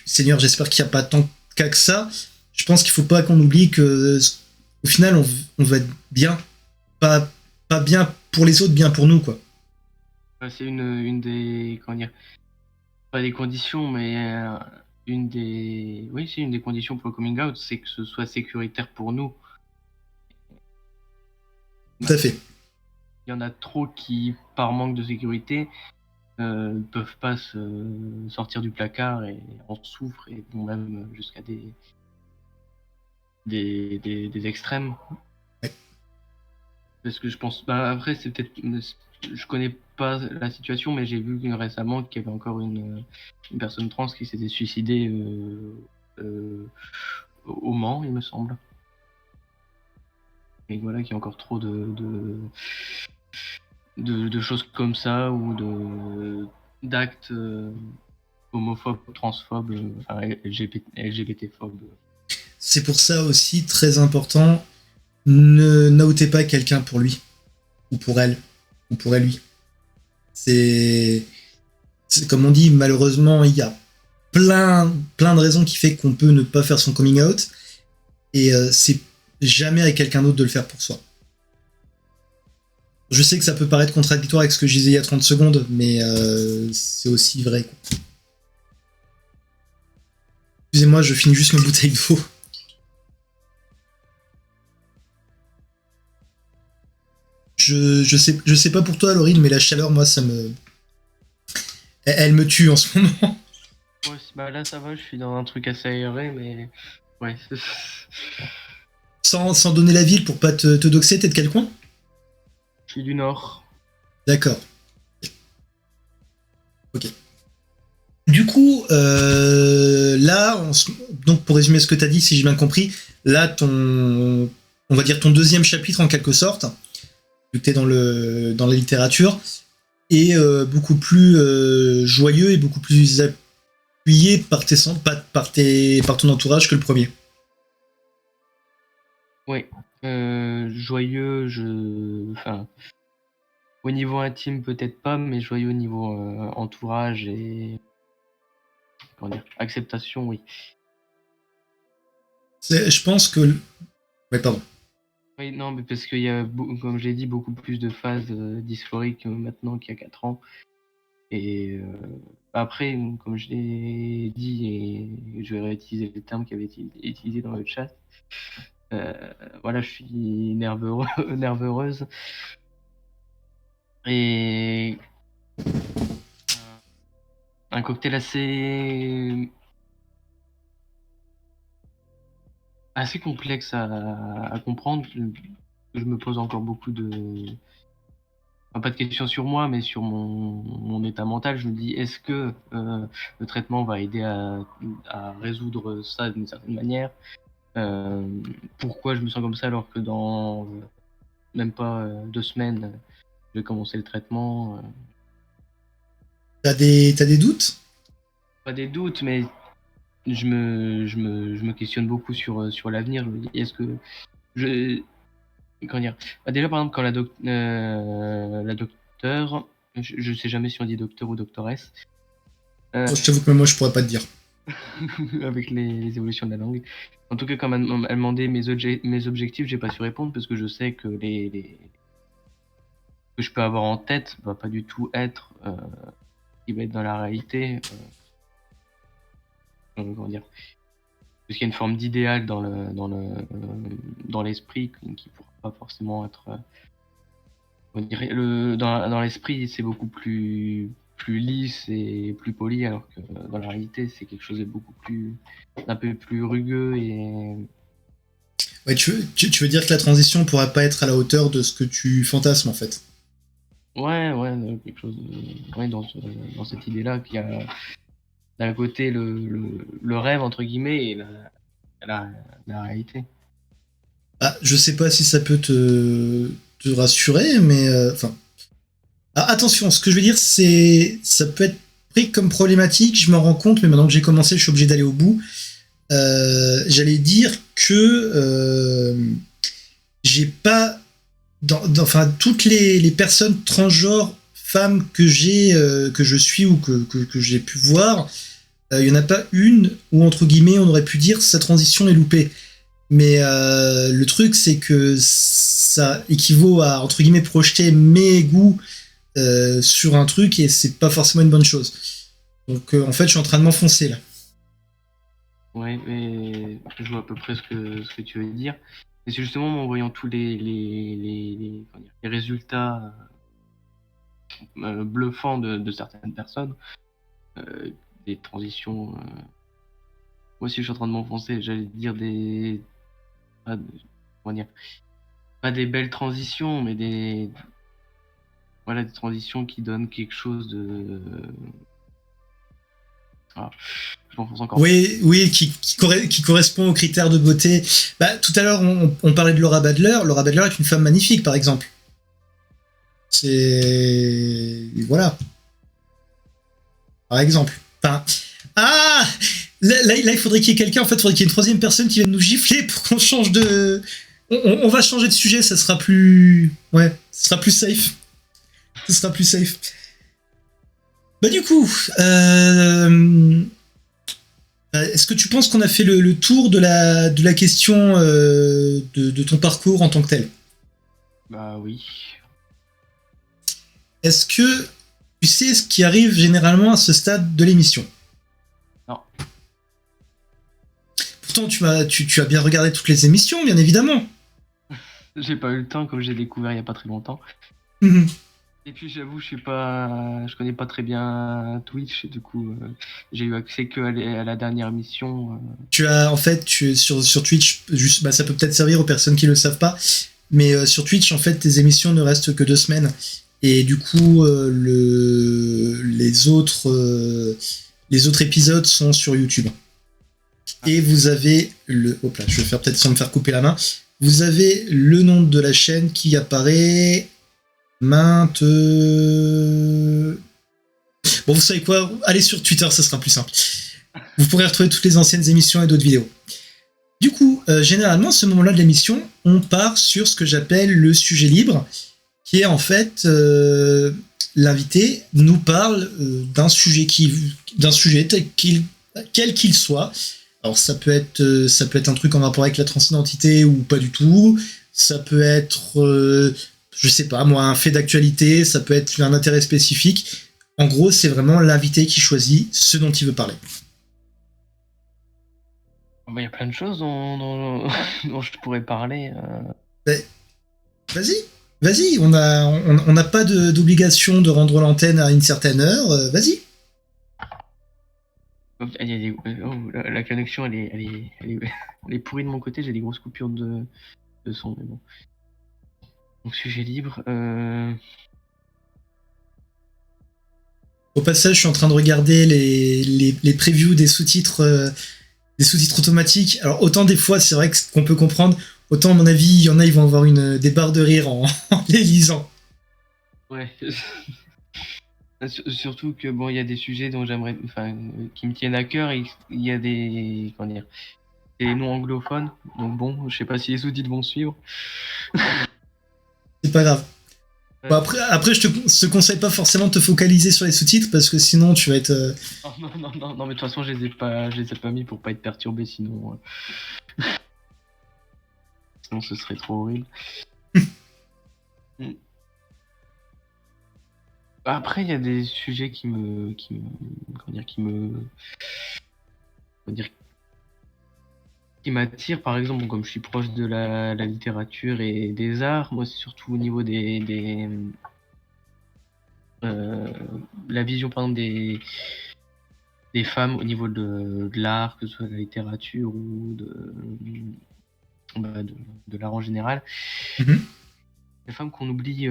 Seigneur, j'espère qu'il n'y a pas tant de cas que ça. Je pense qu'il faut pas qu'on oublie que au final on va être bien, pas bien pour les autres, bien pour nous quoi. C'est une des, comment dire, pas des conditions, mais oui, c'est une des conditions pour le coming out, c'est que ce soit sécuritaire pour nous. Tout à fait. Il y en a trop qui, par manque de sécurité, peuvent pas se sortir du placard et en souffrent et vont même jusqu'à des extrêmes. Ouais. Parce que je pense, bah après c'est peut-être, je connais pas la situation, mais j'ai vu récemment qu'il y avait encore une personne trans qui s'était suicidée au Mans, il me semble. Et voilà, qu'il y a encore trop de choses comme ça ou d'actes homophobes, transphobes, enfin LGBT-phobes. C'est pour ça aussi très important, ne n'outez pas quelqu'un pour lui ou pour elle ou pour lui. C'est comme on dit, malheureusement il y a plein de raisons qui fait qu'on peut ne pas faire son coming out, et c'est jamais avec quelqu'un d'autre de le faire pour soi. Je sais que ça peut paraître contradictoire avec ce que je disais il y a 30 secondes, mais c'est aussi vrai quoi. Excusez-moi, je finis juste ma bouteille d'eau. Je sais pas pour toi, Laurine, mais la chaleur, moi, elle me tue en ce moment. Ouais, bah là ça va, je suis dans un truc assez aéré, mais ouais. Sans donner la ville pour pas te doxer, t'es de quel coin? Je suis du Nord. D'accord. Ok. Du coup, là, donc pour résumer ce que t'as dit, si j'ai bien compris, là, on va dire ton deuxième chapitre en quelque sorte, vu que t'es dans la littérature, est beaucoup plus joyeux et beaucoup plus appuyé par ton entourage que le premier. Oui. Joyeux, enfin, au niveau intime peut-être pas, mais joyeux au niveau entourage et comment dire, acceptation, oui. Je pense que... Ouais, pardon. Oui, non, mais parce qu'il y a, comme j'ai dit, beaucoup plus de phases dysphoriques maintenant qu'il y a 4 ans. Et après, comme je l'ai dit, et je vais réutiliser le terme qui avait été utilisé dans le chat, voilà, je suis nerveureuse. Et un cocktail assez complexe à comprendre. Je me pose encore beaucoup pas de question sur moi, mais sur mon état mental. Je me dis, est-ce que le traitement va aider à résoudre ça d'une certaine manière? Pourquoi je me sens comme ça alors que dans même pas 2 semaines, je vais commencer le traitement? T'as des doutes? Pas des doutes, mais je me questionne beaucoup sur l'avenir. Je me dis, est-ce que je, comment dire? Bah, déjà, par exemple, quand la docteure, je sais jamais si on dit docteur ou doctoresse, Je t'avoue que même moi, je pourrais pas te dire. avec les évolutions de la langue. En tout cas, quand elle m'a demandé mes objectifs, j'ai pas su répondre parce que je sais que que je peux avoir en tête va pas du tout être qui va être dans la réalité. Comment dire? Parce qu'il y a une forme d'idéal dans l'esprit qui pourra pas forcément être. On dirait dans l'esprit, c'est beaucoup plus lisse et plus poli, alors que dans la réalité, c'est quelque chose de beaucoup plus un peu plus rugueux et Ouais, tu veux dire que la transition pourra pas être à la hauteur de ce que tu fantasmes, en fait. ouais, quelque chose ouais, dans cette idée-là, qu'il y a d'un côté le rêve entre guillemets et la la réalité. Ah, je sais pas si ça peut te rassurer, mais enfin. Ah, attention, ce que je veux dire, c'est ça peut être pris comme problématique. Je m'en rends compte, mais maintenant que j'ai commencé, je suis obligé d'aller au bout. J'allais dire que j'ai pas enfin toutes les personnes transgenres femmes que je suis ou que j'ai pu voir, il y en a pas une où entre guillemets on aurait pu dire sa transition est loupée. Mais le truc c'est que ça équivaut à entre guillemets projeter mes goûts sur un truc et c'est pas forcément une bonne chose. Donc en fait je suis en train de m'enfoncer là. Ouais, mais je vois à peu près ce que tu veux dire. Et c'est justement en voyant tous comment dire, les résultats bluffants de certaines personnes, euh, des transitions. Moi aussi, je suis en train de m'enfoncer. J'allais dire pas, comment dire, pas des belles transitions, mais voilà, des transitions qui donnent quelque chose de. Ah, je m'enfonce encore plus. Oui, oui, qui correspond aux critères de beauté. Bah, tout à l'heure, on parlait de Laura Badler. Laura Badler est une femme magnifique, par exemple. C'est. Voilà, par exemple. Enfin. Ah là, il faudrait qu'il y ait quelqu'un, en fait, il faudrait qu'il y ait une troisième personne qui vienne nous gifler pour qu'on change de. On va changer de sujet, ça sera plus. Ouais, ça sera plus safe. Ça sera plus safe. Bah, du coup, est-ce que tu penses qu'on a fait le tour de la question de ton parcours en tant que tel? Bah oui. Est-ce que tu sais ce qui arrive généralement à ce stade de l'émission? Non. Pourtant, tu as bien regardé toutes les émissions, bien évidemment. J'ai pas eu le temps, comme j'ai découvert il y a pas très longtemps. Mhm. Et puis j'avoue, je connais pas très bien Twitch, et du coup, j'ai eu accès que à la dernière émission. Tu as, en fait, sur Twitch, juste, bah, ça peut peut-être servir aux personnes qui le savent pas, mais sur Twitch, en fait, tes émissions ne restent que 2 semaines. Et du coup, les autres épisodes sont sur YouTube. Et vous avez le. Hop là, je vais faire peut-être sans me faire couper la main. Vous avez le nom de la chaîne qui apparaît. Bon, vous savez quoi? Allez sur Twitter, ça sera plus simple. Vous pourrez retrouver toutes les anciennes émissions et d'autres vidéos. Du coup, généralement, à ce moment-là de l'émission, on part sur ce que j'appelle le sujet libre, qui est en fait l'invité nous parle d'un sujet quel qu'il soit. Alors ça peut être un truc en rapport avec la transidentité ou pas du tout. Ça peut être, je sais pas moi, un fait d'actualité. Ça peut être un intérêt spécifique. En gros, c'est vraiment l'invité qui choisit ce dont il veut parler. Bah, il y a plein de choses dont je pourrais parler. Vas-y, on n'a pas d'obligation de rendre l'antenne à une certaine heure. Vas-y. La connexion, elle est pourrie de mon côté. J'ai des grosses coupures de son, mais bon. Donc sujet libre. Au passage, je suis en train de regarder les previews des sous-titres automatiques. Alors, autant des fois, c'est vrai qu'on peut comprendre, autant à mon avis, il y en a, ils vont avoir des barres de rire en les lisant. Ouais. Surtout que bon, il y a des sujets dont qui me tiennent à cœur et il y a des noms anglophones. Donc bon, je sais pas si les sous-titres vont suivre. C'est pas grave. Bon, après, je te conseille pas forcément de te focaliser sur les sous-titres parce que sinon, tu vas être. Non, mais de toute façon, je les ai pas mis pour pas être perturbé, sinon ce serait trop horrible. Après, il y a des sujets qui m'attirent. Par exemple, comme je suis proche de la littérature et des arts, moi, c'est surtout au niveau la vision, par exemple, des femmes au niveau de l'art, que ce soit de la littérature ou de l'art en général. Mhm. Les femmes qu'on oublie,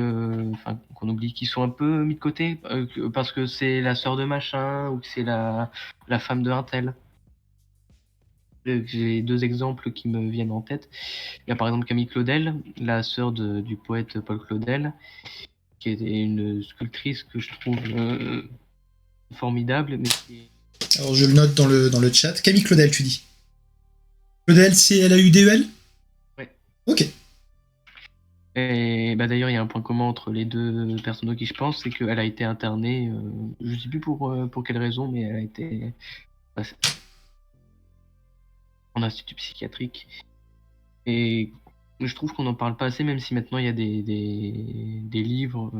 qui sont un peu mis de côté, parce que c'est la sœur de machin ou que c'est la femme de un tel. J'ai 2 exemples qui me viennent en tête. Il y a par exemple Camille Claudel, la sœur du poète Paul Claudel, qui était une sculptrice que je trouve formidable, mais Alors, je le note dans le chat. Camille Claudel, tu dis. Claudel, c'est Laudel? Ouais. Ok. Et d'ailleurs, il y a un point commun entre les 2 personnes auxquelles je pense, c'est qu'elle a été internée, je sais plus pour quelle raison, mais elle a été en institut psychiatrique. Et je trouve qu'on n'en parle pas assez, même si maintenant il y a des livres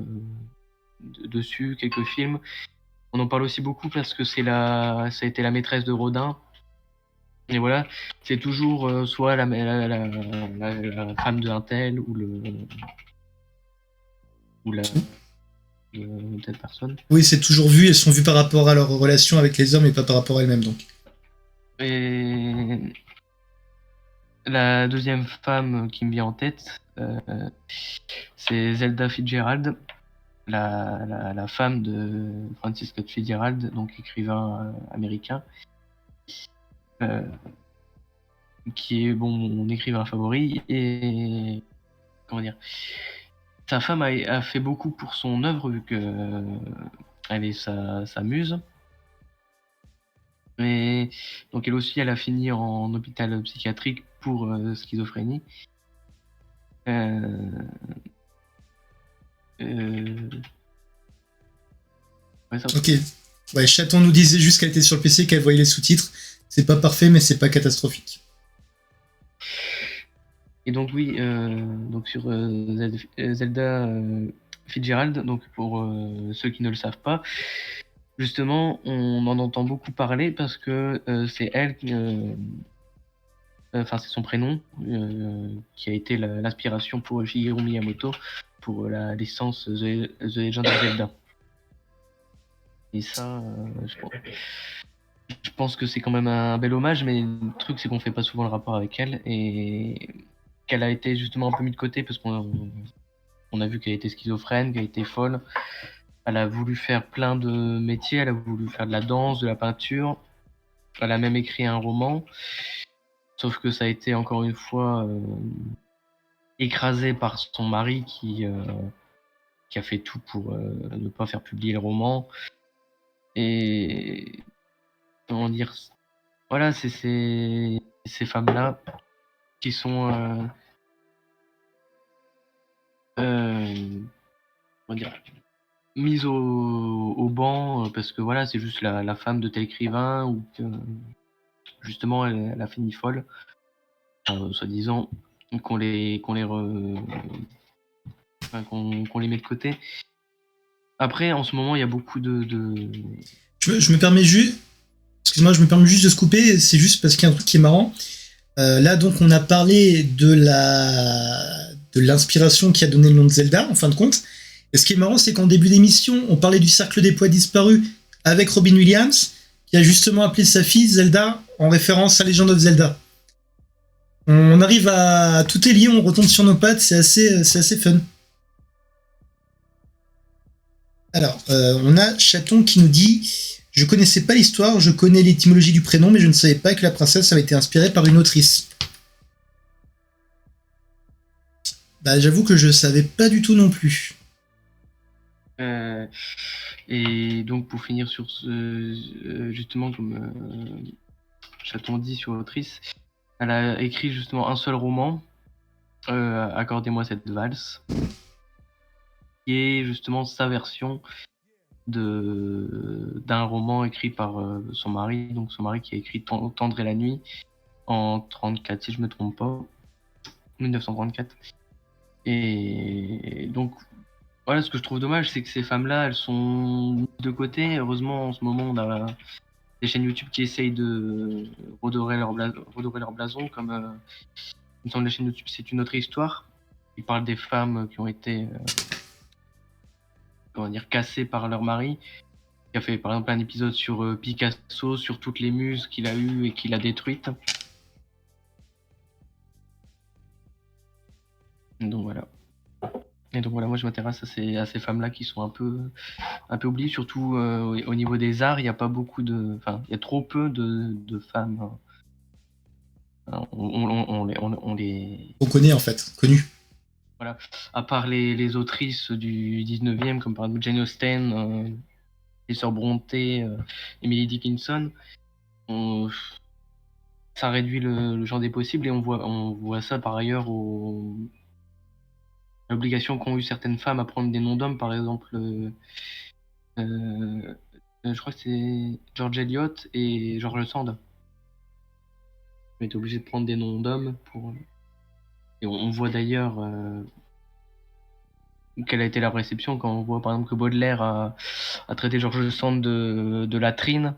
dessus, quelques films. On en parle aussi beaucoup parce que ça a été la maîtresse de Rodin. Et voilà, c'est toujours soit la femme d'un tel ou telle personne. Oui, c'est toujours vu, elles sont vues par rapport à leur relation avec les hommes et pas par rapport à elles-mêmes, donc. Et la deuxième femme qui me vient en tête, c'est Zelda Fitzgerald, la femme de Francis Scott Fitzgerald, donc écrivain américain, qui est mon écrivain favori. Et comment dire, sa femme a fait beaucoup pour son œuvre, vu que elle est sa muse. Mais donc elle a fini en hôpital psychiatrique pour schizophrénie. Ouais, ça... Ok. Ouais, Chaton nous disait juste qu'elle était sur le PC, qu'elle voyait les sous-titres. C'est pas parfait, mais c'est pas catastrophique. Et donc oui, donc sur Zelda Fitzgerald, donc pour ceux qui ne le savent pas, justement, on en entend beaucoup parler parce que c'est elle, c'est son prénom, qui a été l'inspiration pour Shigeru Miyamoto pour la licence The Legend of Zelda. Et ça, je pense que c'est quand même un bel hommage, mais le truc c'est qu'on fait pas souvent le rapport avec elle et qu'elle a été justement un peu mise de côté parce qu'on a vu qu'elle était schizophrène, qu'elle était folle. Elle a voulu faire plein de métiers, elle a voulu faire de la danse, de la peinture. Elle a même écrit un roman. Sauf que ça a été encore une fois écrasé par son mari qui a fait tout pour ne pas faire publier le roman. Et comment dire, voilà, c'est ces femmes-là qui sont comment dire, mises au banc parce que voilà, c'est juste la femme de tel écrivain ou que justement elle a fini folle, soi-disant, qu'on les met de côté. Après, en ce moment, il y a beaucoup de... Je me permets juste... Excuse-moi, je me permets juste de se couper, c'est juste parce qu'il y a un truc qui est marrant. Là, donc, on a parlé de l'inspiration qui a donné le nom de Zelda, en fin de compte. Et ce qui est marrant, c'est qu'en début d'émission, on parlait du cercle des poètes disparus avec Robin Williams, qui a justement appelé sa fille Zelda en référence à Legend of Zelda. On arrive à... Tout est lié, on retombe sur nos pattes, c'est assez fun. Alors, on a Chaton qui nous dit « Je connaissais pas l'histoire, je connais l'étymologie du prénom, mais je ne savais pas que la princesse avait été inspirée par une autrice. » Bah, j'avoue que je savais pas du tout non plus. Et donc pour finir sur ce, justement comme Chaton dit sur l'autrice, elle a écrit justement un seul roman, Accordez-moi cette valse, qui est justement sa version d'un roman écrit par son mari, donc son mari qui a écrit Tendre et la nuit en 34 si je me trompe pas, 1934. Et donc voilà, ce que je trouve dommage, c'est que ces femmes-là, elles sont mises de côté. Heureusement, en ce moment, on a des chaînes YouTube qui essayent de redorer leur blason, comme il me semble la chaîne YouTube C'est une autre histoire. Ils parlent des femmes qui ont été cassées par leur mari. Il a fait par exemple un épisode sur Picasso, sur toutes les muses qu'il a eues et qu'il a détruites. Donc voilà. Et donc voilà, moi je m'intéresse à ces femmes-là qui sont un peu oubliées, surtout au niveau des arts, il n'y a pas beaucoup de, enfin, il y a trop peu de femmes. On les, On connaît en fait, connu. voilà, à part les autrices du 19e, comme par exemple Jane Austen, les sœurs Brontë, Emily Dickinson, ça réduit le champ des possibles et on voit ça par ailleurs l'obligation qu'ont eu certaines femmes à prendre des noms d'hommes, par exemple, je crois que c'est George Eliot et George Sand. Ils étaient obligés de prendre des noms d'hommes pour. Et on voit d'ailleurs quelle a été la réception quand on voit par exemple que Baudelaire a traité George Sand de latrine.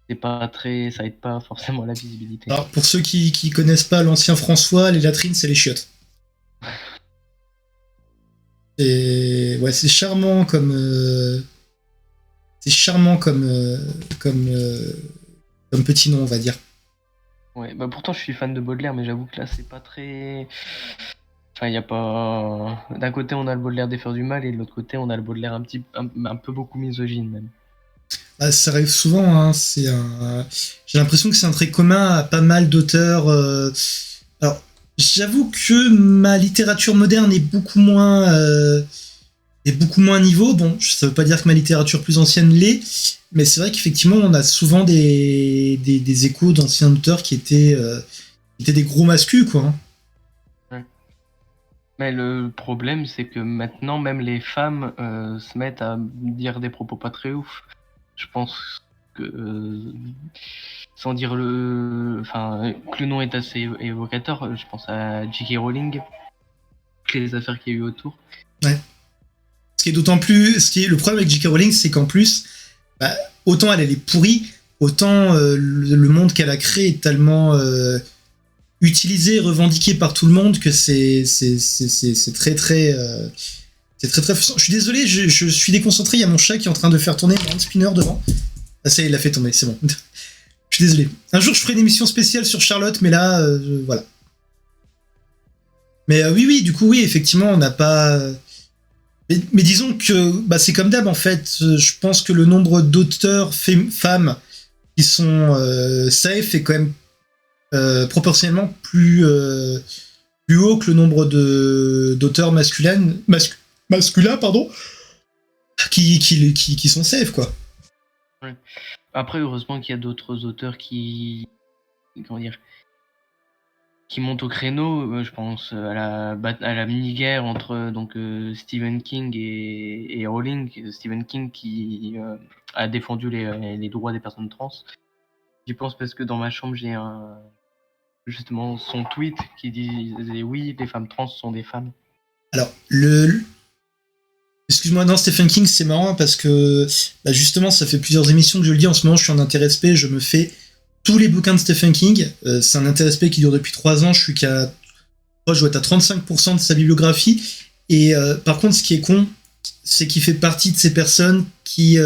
C'est pas très, ça aide pas forcément à la visibilité. Alors, pour ceux qui connaissent pas l'ancien François, les latrines, c'est les chiottes. Et ouais, c'est charmant comme comme petit nom, on va dire. Ouais, bah pourtant je suis fan de Baudelaire, mais j'avoue que là c'est pas très. Enfin, il y a pas. D'un côté on a le Baudelaire des Fleurs du Mal et de l'autre côté on a le Baudelaire un peu beaucoup misogyne même. Ah, ça arrive souvent, hein, j'ai l'impression que c'est un trait commun à pas mal d'auteurs. Alors, j'avoue que ma littérature moderne est beaucoup moins niveau. Bon, ça veut pas dire que ma littérature plus ancienne l'est, mais c'est vrai qu'effectivement, on a souvent des échos d'anciens auteurs qui étaient des gros mascus, quoi. Hein. Ouais. Mais le problème, c'est que maintenant, même les femmes se mettent à dire des propos pas très ouf. Je pense que, sans dire que le nom est assez évocateur, je pense à J.K. Rowling, les affaires qu'il y a eu autour. Ouais. Le problème avec J.K. Rowling, c'est qu'en plus, bah, autant elle est pourrie, autant le monde qu'elle a créé est tellement utilisé, revendiqué par tout le monde que c'est très très c'est très très frustrant. Je suis désolé, je suis déconcentré, il y a mon chat qui est en train de faire tourner un hand spinner devant. Ah ça y est, il l'a fait tomber, c'est bon. Je suis désolé. Un jour je ferai une émission spéciale sur Charlotte, mais là, voilà. Mais oui, du coup, oui, effectivement, on n'a pas... Mais disons que bah, c'est comme d'hab, en fait. Je pense que le nombre d'auteurs femmes qui sont safe est quand même proportionnellement plus haut que le nombre d'auteurs masculins, pardon, qui sont safe, quoi. Ouais. Après, heureusement qu'il y a d'autres auteurs qui montent au créneau. Je pense à la mini-guerre entre Stephen King et Rowling. Stephen King qui a défendu les droits des personnes trans. J'y pense parce que dans ma chambre, j'ai justement son tweet qui disait oui, les femmes trans sont des femmes. Alors, excuse-moi, non, Stephen King, c'est marrant parce que bah justement, ça fait plusieurs émissions que je le dis. En ce moment, je suis en intéressé, je me fais tous les bouquins de Stephen King. C'est un intéressé qui dure depuis 3 ans. Je dois être à 35% de sa bibliographie. Et par contre, ce qui est con, c'est qu'il fait partie de ces personnes qui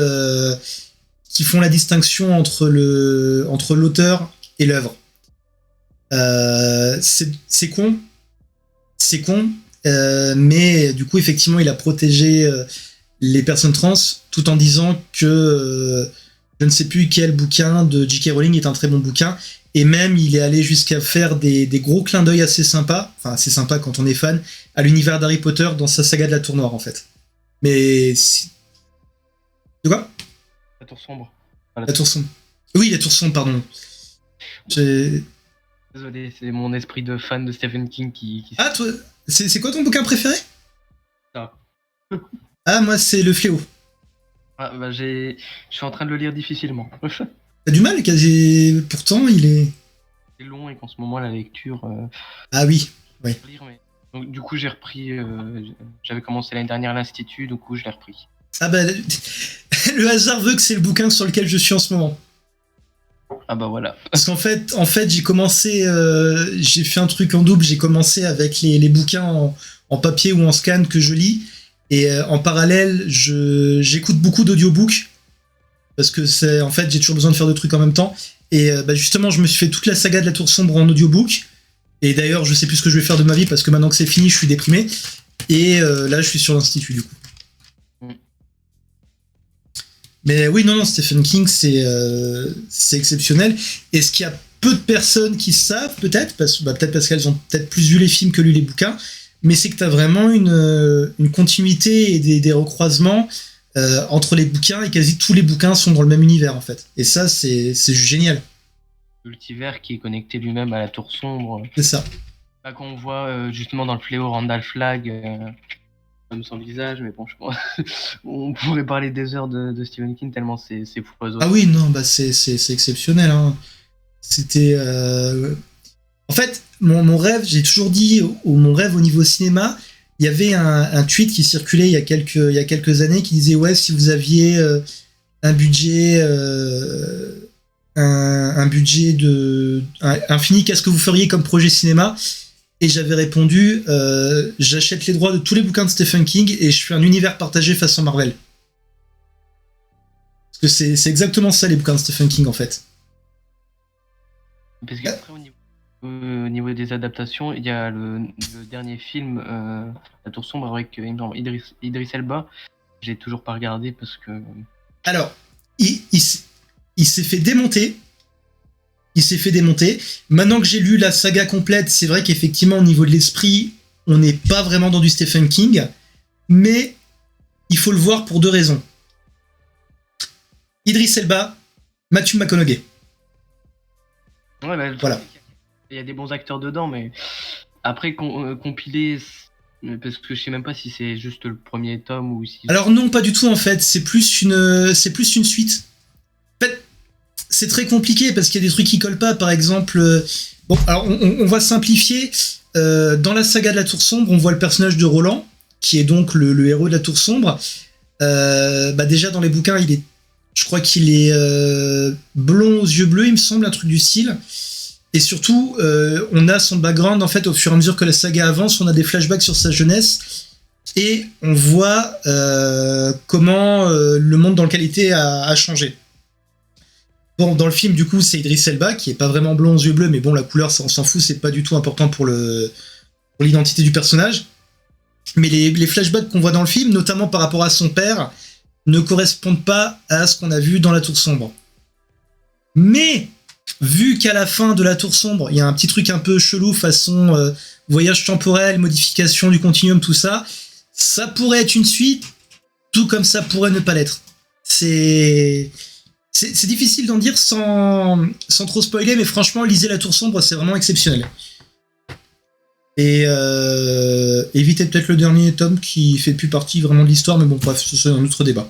font la distinction entre l'auteur et l'œuvre. C'est con. Mais du coup, effectivement, il a protégé les personnes trans, tout en disant que je ne sais plus quel bouquin de J.K. Rowling est un très bon bouquin, et même il est allé jusqu'à faire des gros clins d'œil assez sympas, enfin assez sympas quand on est fan, à l'univers d'Harry Potter dans sa saga de la Tour Noire en fait. Mais... De quoi ? La tour sombre. La Tour Sombre. Oui, la Tour Sombre, pardon. Désolé, c'est mon esprit de fan de Stephen King qui... Ah, toi, c'est quoi ton bouquin préféré ? Ça. Ah, moi, c'est Le Fléau. Ah, bah, je suis en train de le lire difficilement. T'as du mal, quasi... Pourtant, il est... C'est long et qu'en ce moment, la lecture... Ah oui, oui. Lire, mais... Donc, du coup, j'ai repris... J'avais commencé l'année dernière l'Institut, du coup, je l'ai repris. Ah bah, le hasard veut que c'est le bouquin sur lequel je suis en ce moment. Ah bah voilà. Parce qu'en fait, j'ai commencé... j'ai fait un truc en double, j'ai commencé avec les bouquins en papier ou en scan que je lis, et en parallèle, j'écoute beaucoup d'audiobooks, parce que en fait, j'ai toujours besoin de faire deux trucs en même temps, et bah, justement, je me suis fait toute la saga de la Tour Sombre en audiobook, et d'ailleurs, je sais plus ce que je vais faire de ma vie, parce que maintenant que c'est fini, je suis déprimé, et là, je suis sur l'Institut, du coup. Mais oui, non, Stephen King, c'est exceptionnel. Est-ce qu'il y a peu de personnes qui savent, peut-être peut-être parce qu'elles ont peut-être plus vu les films que lu les bouquins, mais c'est que tu as vraiment une continuité et des recroisements entre les bouquins, et quasi tous les bouquins sont dans le même univers, en fait. Et ça, c'est génial. Multivers qui est connecté lui-même à la Tour Sombre. C'est ça. Là, quand on voit justement dans le Fléau Randall Flagg... comme son visage, mais bon, je pense on pourrait parler des heures de Stephen King tellement c'est foisonnant. Ah oui, non, bah c'est exceptionnel. Hein. C'était... En fait, mon rêve, j'ai toujours dit, mon rêve au niveau cinéma, il y avait un tweet qui circulait il y a quelques années qui disait « Ouais, si vous aviez un budget infini, qu'est-ce que vous feriez comme projet cinéma ?» Et j'avais répondu j'achète les droits de tous les bouquins de Stephen King et je fais un univers partagé façon Marvel. Parce que c'est exactement ça les bouquins de Stephen King en fait. Parce qu'après au niveau des adaptations, il y a le dernier film La Tour Sombre avec Idris Elba. J'ai toujours pas regardé parce que... Alors, il s'est fait démonter. Il s'est fait démonter. Maintenant que j'ai lu la saga complète, c'est vrai qu'effectivement, au niveau de l'esprit, on n'est pas vraiment dans du Stephen King, mais il faut le voir pour deux raisons. Idris Elba, Matthew McConaughey. Ouais, bah, voilà. Il y a des bons acteurs dedans, mais après compiler, parce que je sais même pas si c'est juste le premier tome ou si... Alors non, pas du tout en fait, c'est plus une suite. En fait, c'est très compliqué parce qu'il y a des trucs qui collent pas, par exemple... Bon, alors on va simplifier. Dans la saga de la Tour Sombre, on voit le personnage de Roland, qui est donc le héros de la Tour Sombre. Bah déjà dans les bouquins, je crois qu'il est blond aux yeux bleus, il me semble, un truc du style. Et surtout, on a son background, en fait, au fur et à mesure que la saga avance, on a des flashbacks sur sa jeunesse, et on voit comment le monde dans lequel il était a changé. Bon, dans le film, du coup, c'est Idris Elba, qui est pas vraiment blond aux yeux bleus, mais bon, la couleur, ça, on s'en fout, c'est pas du tout important pour l'identité du personnage. Mais les flashbacks qu'on voit dans le film, notamment par rapport à son père, ne correspondent pas à ce qu'on a vu dans la Tour Sombre. Mais, vu qu'à la fin de la Tour Sombre, il y a un petit truc un peu chelou, façon voyage temporel, modification du continuum, tout ça, ça pourrait être une suite, tout comme ça pourrait ne pas l'être. C'est difficile d'en dire sans trop spoiler, mais franchement, lisez La Tour Sombre, c'est vraiment exceptionnel. Et évitez peut-être le dernier tome qui fait plus partie vraiment de l'histoire, mais bon, bref, c'est un autre débat.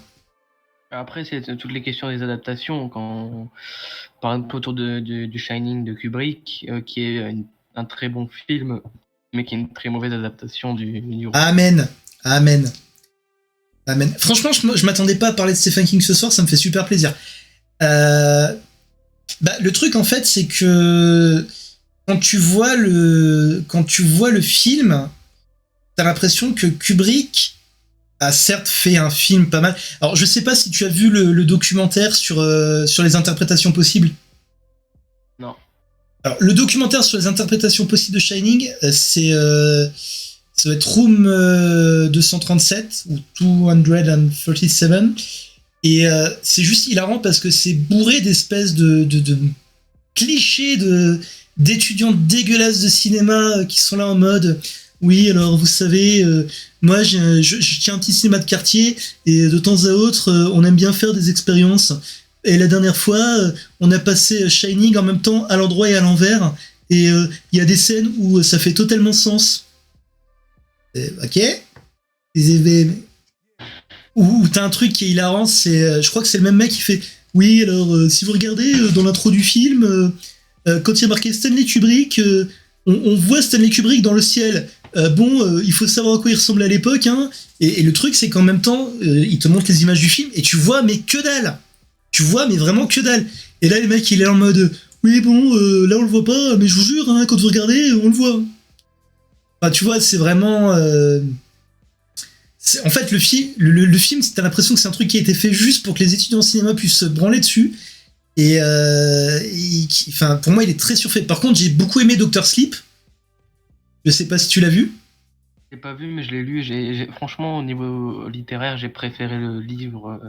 Après, c'est toutes les questions des adaptations. Quand, par exemple, autour du Shining de Kubrick, qui est un très bon film, mais qui est une très mauvaise adaptation du... Amen. Amen. Amen. Franchement, je m'attendais pas à parler de Stephen King ce soir, ça me fait super plaisir. Bah, le truc, en fait, c'est que quand tu vois le film, t'as l'impression que Kubrick a certes fait un film pas mal. Alors, je sais pas si tu as vu le documentaire sur les interprétations possibles. Non. Alors, le documentaire sur les interprétations possibles de Shining, c'est Ça doit être Room 237 ou 237. Et c'est juste hilarant parce que c'est bourré d'espèces de clichés d'étudiants dégueulasses de cinéma qui sont là en mode oui, alors vous savez, moi je tiens un petit cinéma de quartier et de temps à autre on aime bien faire des expériences. Et la dernière fois, on a passé Shining en même temps à l'endroit et à l'envers. Et il y a des scènes où ça fait totalement sens. Ok. Ou t'as un truc qui est hilarant, je crois que c'est le même mec qui fait oui, alors si vous regardez dans l'intro du film, quand il y a marqué Stanley Kubrick, on voit Stanley Kubrick dans le ciel. Il faut savoir à quoi il ressemblait à l'époque, hein. Et le truc, c'est qu'en même temps, il te montre les images du film et tu vois, mais que dalle. Tu vois, mais vraiment que dalle. Et là, le mec, il est en mode oui, bon, là, on le voit pas, mais je vous jure, hein, quand vous regardez, on le voit. Enfin, tu vois, c'est vraiment. En fait, le film, t'as l'impression que c'est un truc qui a été fait juste pour que les étudiants en cinéma puissent se branler dessus. Et pour moi, il est très surfait. Par contre, j'ai beaucoup aimé Dr. Sleep. Je sais pas si tu l'as vu. Je l'ai pas vu, mais je l'ai lu. Franchement, au niveau littéraire, j'ai préféré le livre.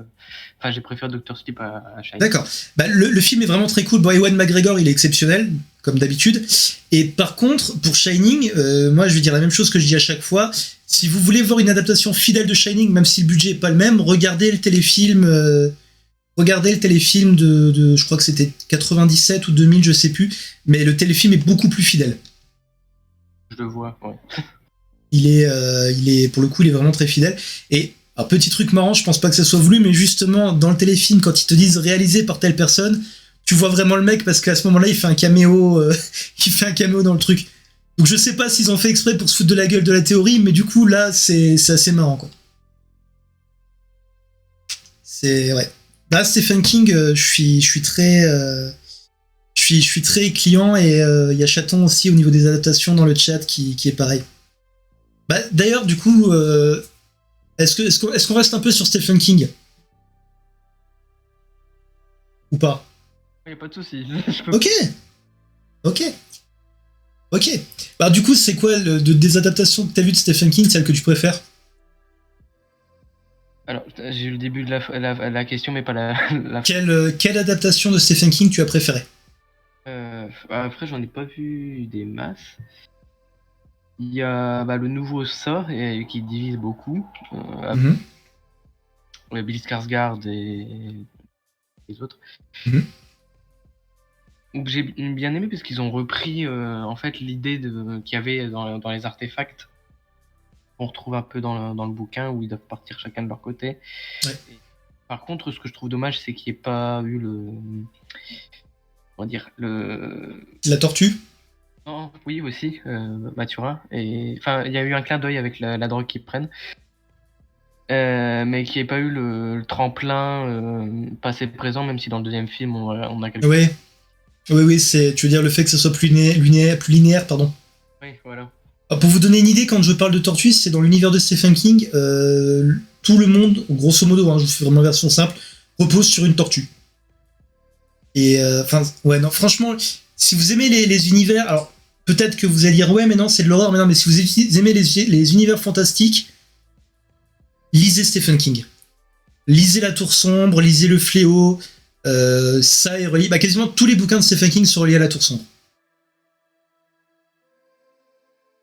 Enfin, j'ai préféré Dr. Sleep à Shining. D'accord. Bah, le film est vraiment très cool. Bon, Ewan McGregor, il est exceptionnel, comme d'habitude. Et par contre, pour Shining, moi, je vais dire la même chose que je dis à chaque fois. Si vous voulez voir une adaptation fidèle de Shining, même si le budget est pas le même, regardez le téléfilm. De je crois que c'était 97 ou 2000, je sais plus. Mais le téléfilm est beaucoup plus fidèle. Je le vois, ouais. Il est, pour le coup, il est vraiment très fidèle. Et un petit truc marrant, je pense pas que ça soit voulu, mais justement, dans le téléfilm, quand ils te disent réalisé par telle personne, tu vois vraiment le mec parce qu'à ce moment-là, il fait un caméo dans le truc. Donc je sais pas s'ils ont fait exprès pour se foutre de la gueule de la théorie, mais du coup, là, c'est assez marrant, quoi. Ouais. Là, Stephen King, je suis très client et il y a Chaton aussi au niveau des adaptations dans le chat qui est pareil. Bah, d'ailleurs, du coup, est-ce qu'on reste un peu sur Stephen King ou pas? Il n'y a pas de souci. Ok. Bah, du coup, c'est quoi des adaptations que t'as vues de Stephen King, celle que tu préfères? Alors, j'ai eu le début de la question, mais pas la fin. Quelle adaptation de Stephen King tu as préférée? Après, j'en ai pas vu des masses. Il y a le nouveau Saw qui divise beaucoup. Bill Skarsgård et les autres. Donc j'ai bien aimé parce qu'ils ont repris en fait l'idée qu'il y avait dans les artefacts. On retrouve un peu dans le bouquin où ils doivent partir chacun de leur côté. Ouais. Et, par contre, ce que je trouve dommage, c'est qu'il n'y ait pas eu La tortue? Non, oui aussi, Mathurin. Et enfin, il y a eu un clin d'œil avec la drogue qu'ils prennent, mais qu'il n'y ait pas eu le tremplin passé présent, même si dans le deuxième film on a quelque chose. Oui, tu veux dire le fait que ça soit plus linéaire, pardon. Oui, voilà. Alors, pour vous donner une idée, quand je parle de tortue, c'est dans l'univers de Stephen King, tout le monde, grosso modo, je vous fais vraiment version simple, repose sur une tortue. Et franchement, si vous aimez les univers, alors peut-être que vous allez dire ouais, mais non, c'est de l'horreur, mais si vous aimez les univers fantastiques, lisez Stephen King. Lisez La Tour Sombre, lisez Le Fléau, ça est relié. Quasiment tous les bouquins de Stephen King sont reliés à La Tour Sombre.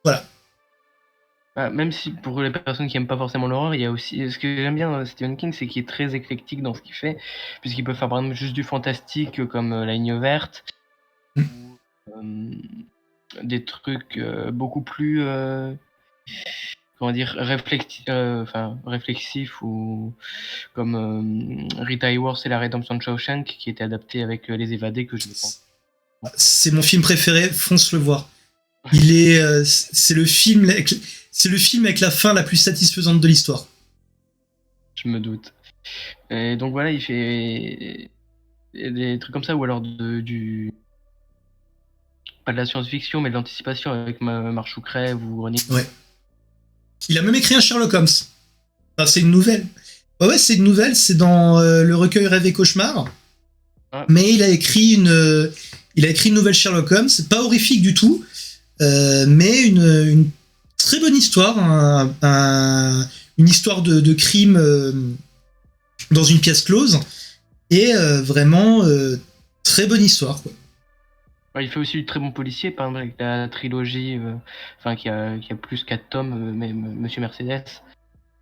Voilà. Même si pour les personnes qui n'aiment pas forcément l'horreur, il y a aussi. Ce que j'aime bien Stephen King, c'est qu'il est très éclectique dans ce qu'il fait, puisqu'il peut faire par exemple juste du fantastique comme La Ligne verte, ou des trucs beaucoup plus réflexifs, ou comme Rita Hayworth et La Rédemption de Shawshank, qui était adapté avec Les Évadés, que je n'ai pas. C'est mon film préféré, fonce le voir. C'est le film avec la fin la plus satisfaisante de l'histoire. Je me doute. Et donc voilà, il fait des trucs comme ça, ou alors pas de la science-fiction, mais de l'anticipation avec Marche ou Crève ou René. Ouais. Il a même écrit un Sherlock Holmes. Enfin, c'est une nouvelle. Ouais, c'est une nouvelle, c'est dans le recueil Rêve et Cauchemar. Ah. Mais il a écrit une nouvelle Sherlock Holmes, pas horrifique du tout, mais une très bonne histoire, une histoire de crime dans une pièce close, et vraiment très bonne histoire, quoi. Ouais, il fait aussi du très bon policier, par exemple avec la trilogie, qui a plus 4 tomes, Monsieur Mercedes.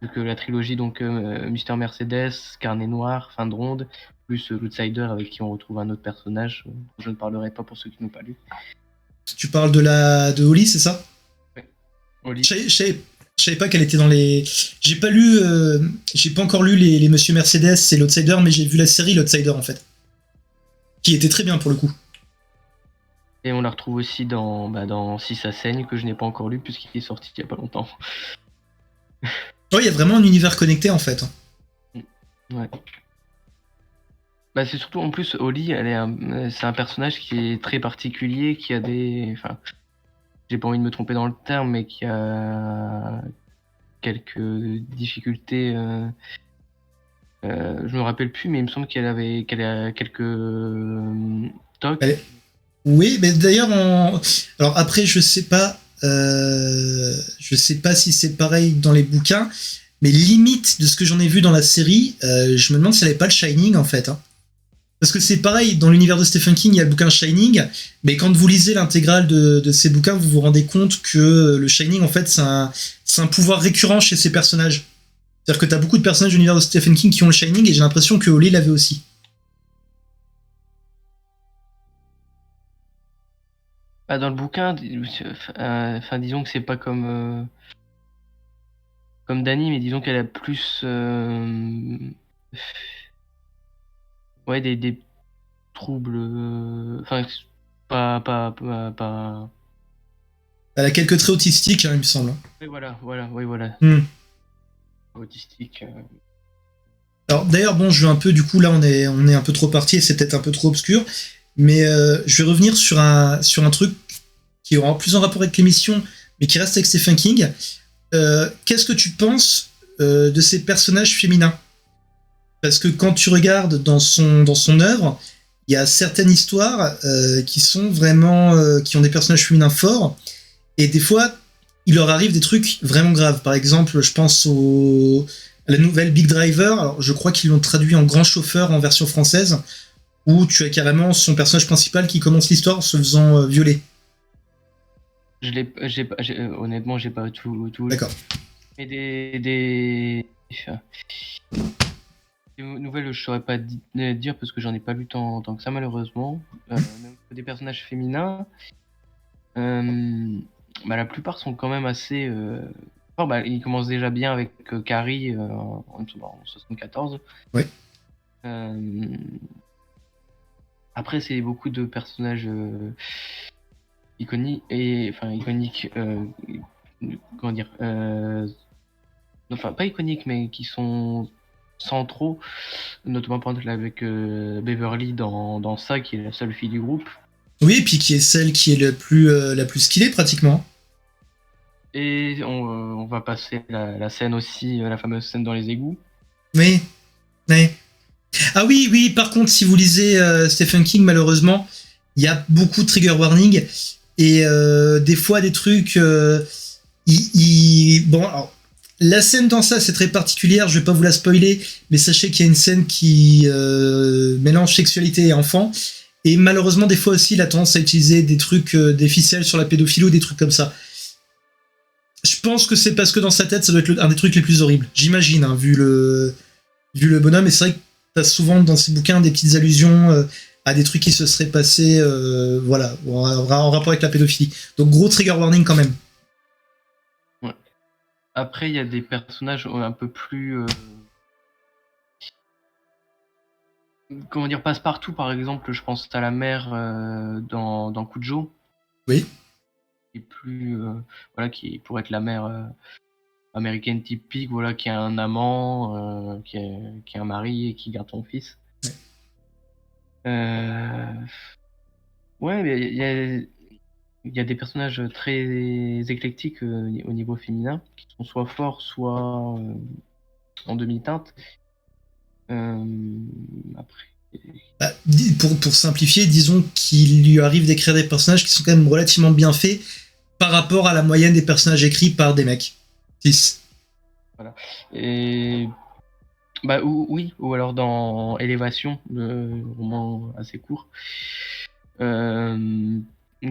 Vu que la trilogie, donc Mister Mercedes, Carnet Noir, Fin de Ronde, plus l'Outsider avec qui on retrouve un autre personnage, dont je ne parlerai pas pour ceux qui n'ont pas lu. Tu parles de Holly, c'est ça? Ouais. Holly. Je savais pas qu'elle était dans les. J'ai pas encore lu les Monsieur Mercedes et l'Outsider, mais j'ai vu la série l'Outsider en fait, qui était très bien pour le coup. Et on la retrouve aussi dans Si ça saigne, que je n'ai pas encore lu puisqu'il est sorti il y a pas longtemps. Ouais, il y a vraiment un univers connecté en fait. Ouais. Bah, c'est surtout en plus Holly, c'est un personnage qui est très particulier, qui a des. Enfin, j'ai pas envie de me tromper dans le terme, mais qui a quelques difficultés. Je me rappelle plus, mais il me semble qu'elle a quelques tocs. Oui, mais d'ailleurs, alors après, je sais pas si c'est pareil dans les bouquins, mais limite de ce que j'en ai vu dans la série, je me demande si elle avait pas le Shining en fait. Hein. Parce que c'est pareil, dans l'univers de Stephen King, il y a le bouquin Shining, mais quand vous lisez l'intégrale de ces bouquins, vous vous rendez compte que le Shining, en fait, c'est un pouvoir récurrent chez ces personnages. C'est-à-dire que t'as beaucoup de personnages de l'univers de Stephen King qui ont le Shining, et j'ai l'impression que Holly l'avait aussi. Bah, dans le bouquin, disons que c'est pas comme Dany, mais disons qu'elle a plus ouais, des troubles. Enfin, pas. Elle a quelques traits autistiques, hein, il me semble. Oui, voilà. Autistique. Alors d'ailleurs, bon, je vais un peu, du coup, là, on est un peu trop parti et c'est peut-être un peu trop obscur, mais je vais revenir sur un truc qui aura plus en rapport avec l'émission, mais qui reste avec Stephen King. Qu'est-ce que tu penses de ces personnages féminins? Parce que quand tu regardes dans son œuvre, il y a certaines histoires qui sont vraiment qui ont des personnages féminins forts, et des fois il leur arrive des trucs vraiment graves. Par exemple, je pense à la nouvelle Big Driver. Alors, je crois qu'ils l'ont traduit en Grand Chauffeur en version française, où tu as carrément son personnage principal qui commence l'histoire en se faisant violer. Honnêtement, j'ai pas tout. D'accord. Mais des nouvelles, je saurais pas dire parce que j'en ai pas lu tant que ça, malheureusement. Même des personnages féminins, la plupart sont quand même assez. Ils commencent déjà bien avec Carrie en 74. Oui. Après, c'est beaucoup de personnages iconiques, comment dire, pas iconiques, mais qui sont centraux, notamment par exemple avec Beverly dans ça, qui est la seule fille du groupe. Oui, et puis qui est celle qui est la plus skillée pratiquement. Et on va passer la scène aussi, la fameuse scène dans les égouts. Oui. Ah oui, par contre, si vous lisez Stephen King, malheureusement, il y a beaucoup de trigger warning, et des fois des trucs... Bon, alors, la scène dans ça, c'est très particulière, je vais pas vous la spoiler, mais sachez qu'il y a une scène qui mélange sexualité et enfant, et malheureusement, des fois aussi, il a tendance à utiliser des trucs, des ficelles sur la pédophilie ou des trucs comme ça. Je pense que c'est parce que dans sa tête, ça doit être un des trucs les plus horribles. J'imagine, hein, vu le bonhomme, et c'est vrai que t'as souvent dans ces bouquins des petites allusions à des trucs qui se seraient passés, en rapport avec la pédophilie. Donc gros trigger warning quand même. Ouais. Après, il y a des personnages un peu plus... comment dire, passe-partout, par exemple, je pense à la mère dans Cujo. Oui. Qui est plus... qui pourrait être la mère américaine typique, qui a un amant, qui a un mari et qui garde son fils. Ouais, mais il y a des personnages très éclectiques au niveau féminin, qui sont soit forts, soit en demi-teinte. Après... pour simplifier, disons qu'il lui arrive d'écrire des personnages qui sont quand même relativement bien faits, par rapport à la moyenne des personnages écrits par des mecs. 6. Et bah oui, ou alors dans Élévation, le roman assez court,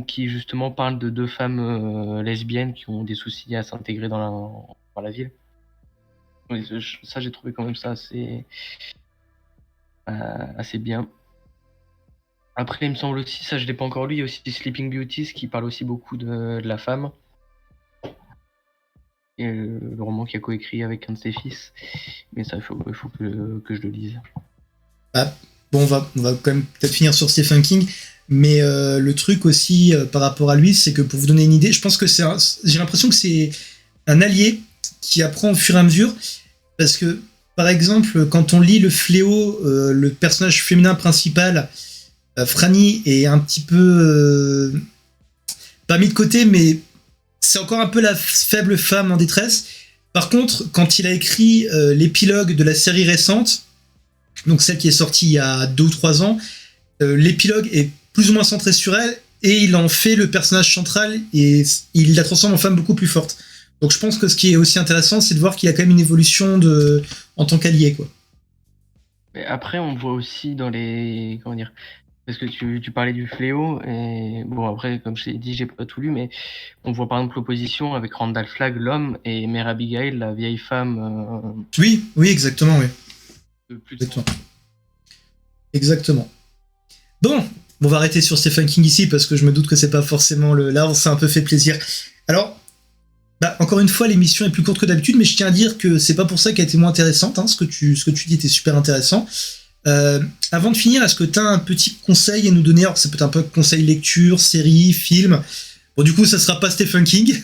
qui justement parle de deux femmes lesbiennes qui ont des soucis à s'intégrer dans la ville. Oui, ça j'ai trouvé quand même ça assez bien. Après, il me semble aussi, ça je l'ai pas encore lu, il y a aussi Sleeping Beauties qui parle aussi beaucoup de la femme. Et le roman qu'il a coécrit avec un de ses fils. Mais ça, il faut que je le lise. Ah, bon, on va quand même peut-être finir sur Stephen King, mais le truc aussi par rapport à lui, c'est que pour vous donner une idée, je pense que j'ai l'impression que c'est un allié qui apprend au fur et à mesure, parce que par exemple, quand on lit Le Fléau, le personnage féminin principal, Franny, est un petit peu pas mis de côté, mais c'est encore un peu la faible femme en détresse. Par contre, quand il a écrit l'épilogue de la série récente, donc celle qui est sortie il y a 2 ou 3 ans, l'épilogue est plus ou moins centré sur elle, et il en fait le personnage central, et il la transforme en femme beaucoup plus forte. Donc je pense que ce qui est aussi intéressant, c'est de voir qu'il y a quand même une évolution en tant qu'allié, quoi. Mais après, on voit aussi dans les... Comment dire? Parce que tu parlais du Fléau, et bon, après, comme je t'ai dit, j'ai pas tout lu, mais on voit par exemple l'opposition avec Randall Flagg, l'homme, et Mère Abigail, la vieille femme. Oui, exactement, oui. Plus Exactement. Exactement. Bon, on va arrêter sur Stephen King ici, parce que je me doute que c'est pas forcément le... Là, on s'est un peu fait plaisir. Alors, encore une fois, l'émission est plus courte que d'habitude, mais je tiens à dire que c'est pas pour ça qu'elle a été moins intéressante. Hein. Ce que tu dis était super intéressant. Avant de finir, est-ce que tu as un petit conseil à nous donner? Alors, ça peut être un peu conseil lecture, série, film. Bon, du coup, ça sera pas Stephen King,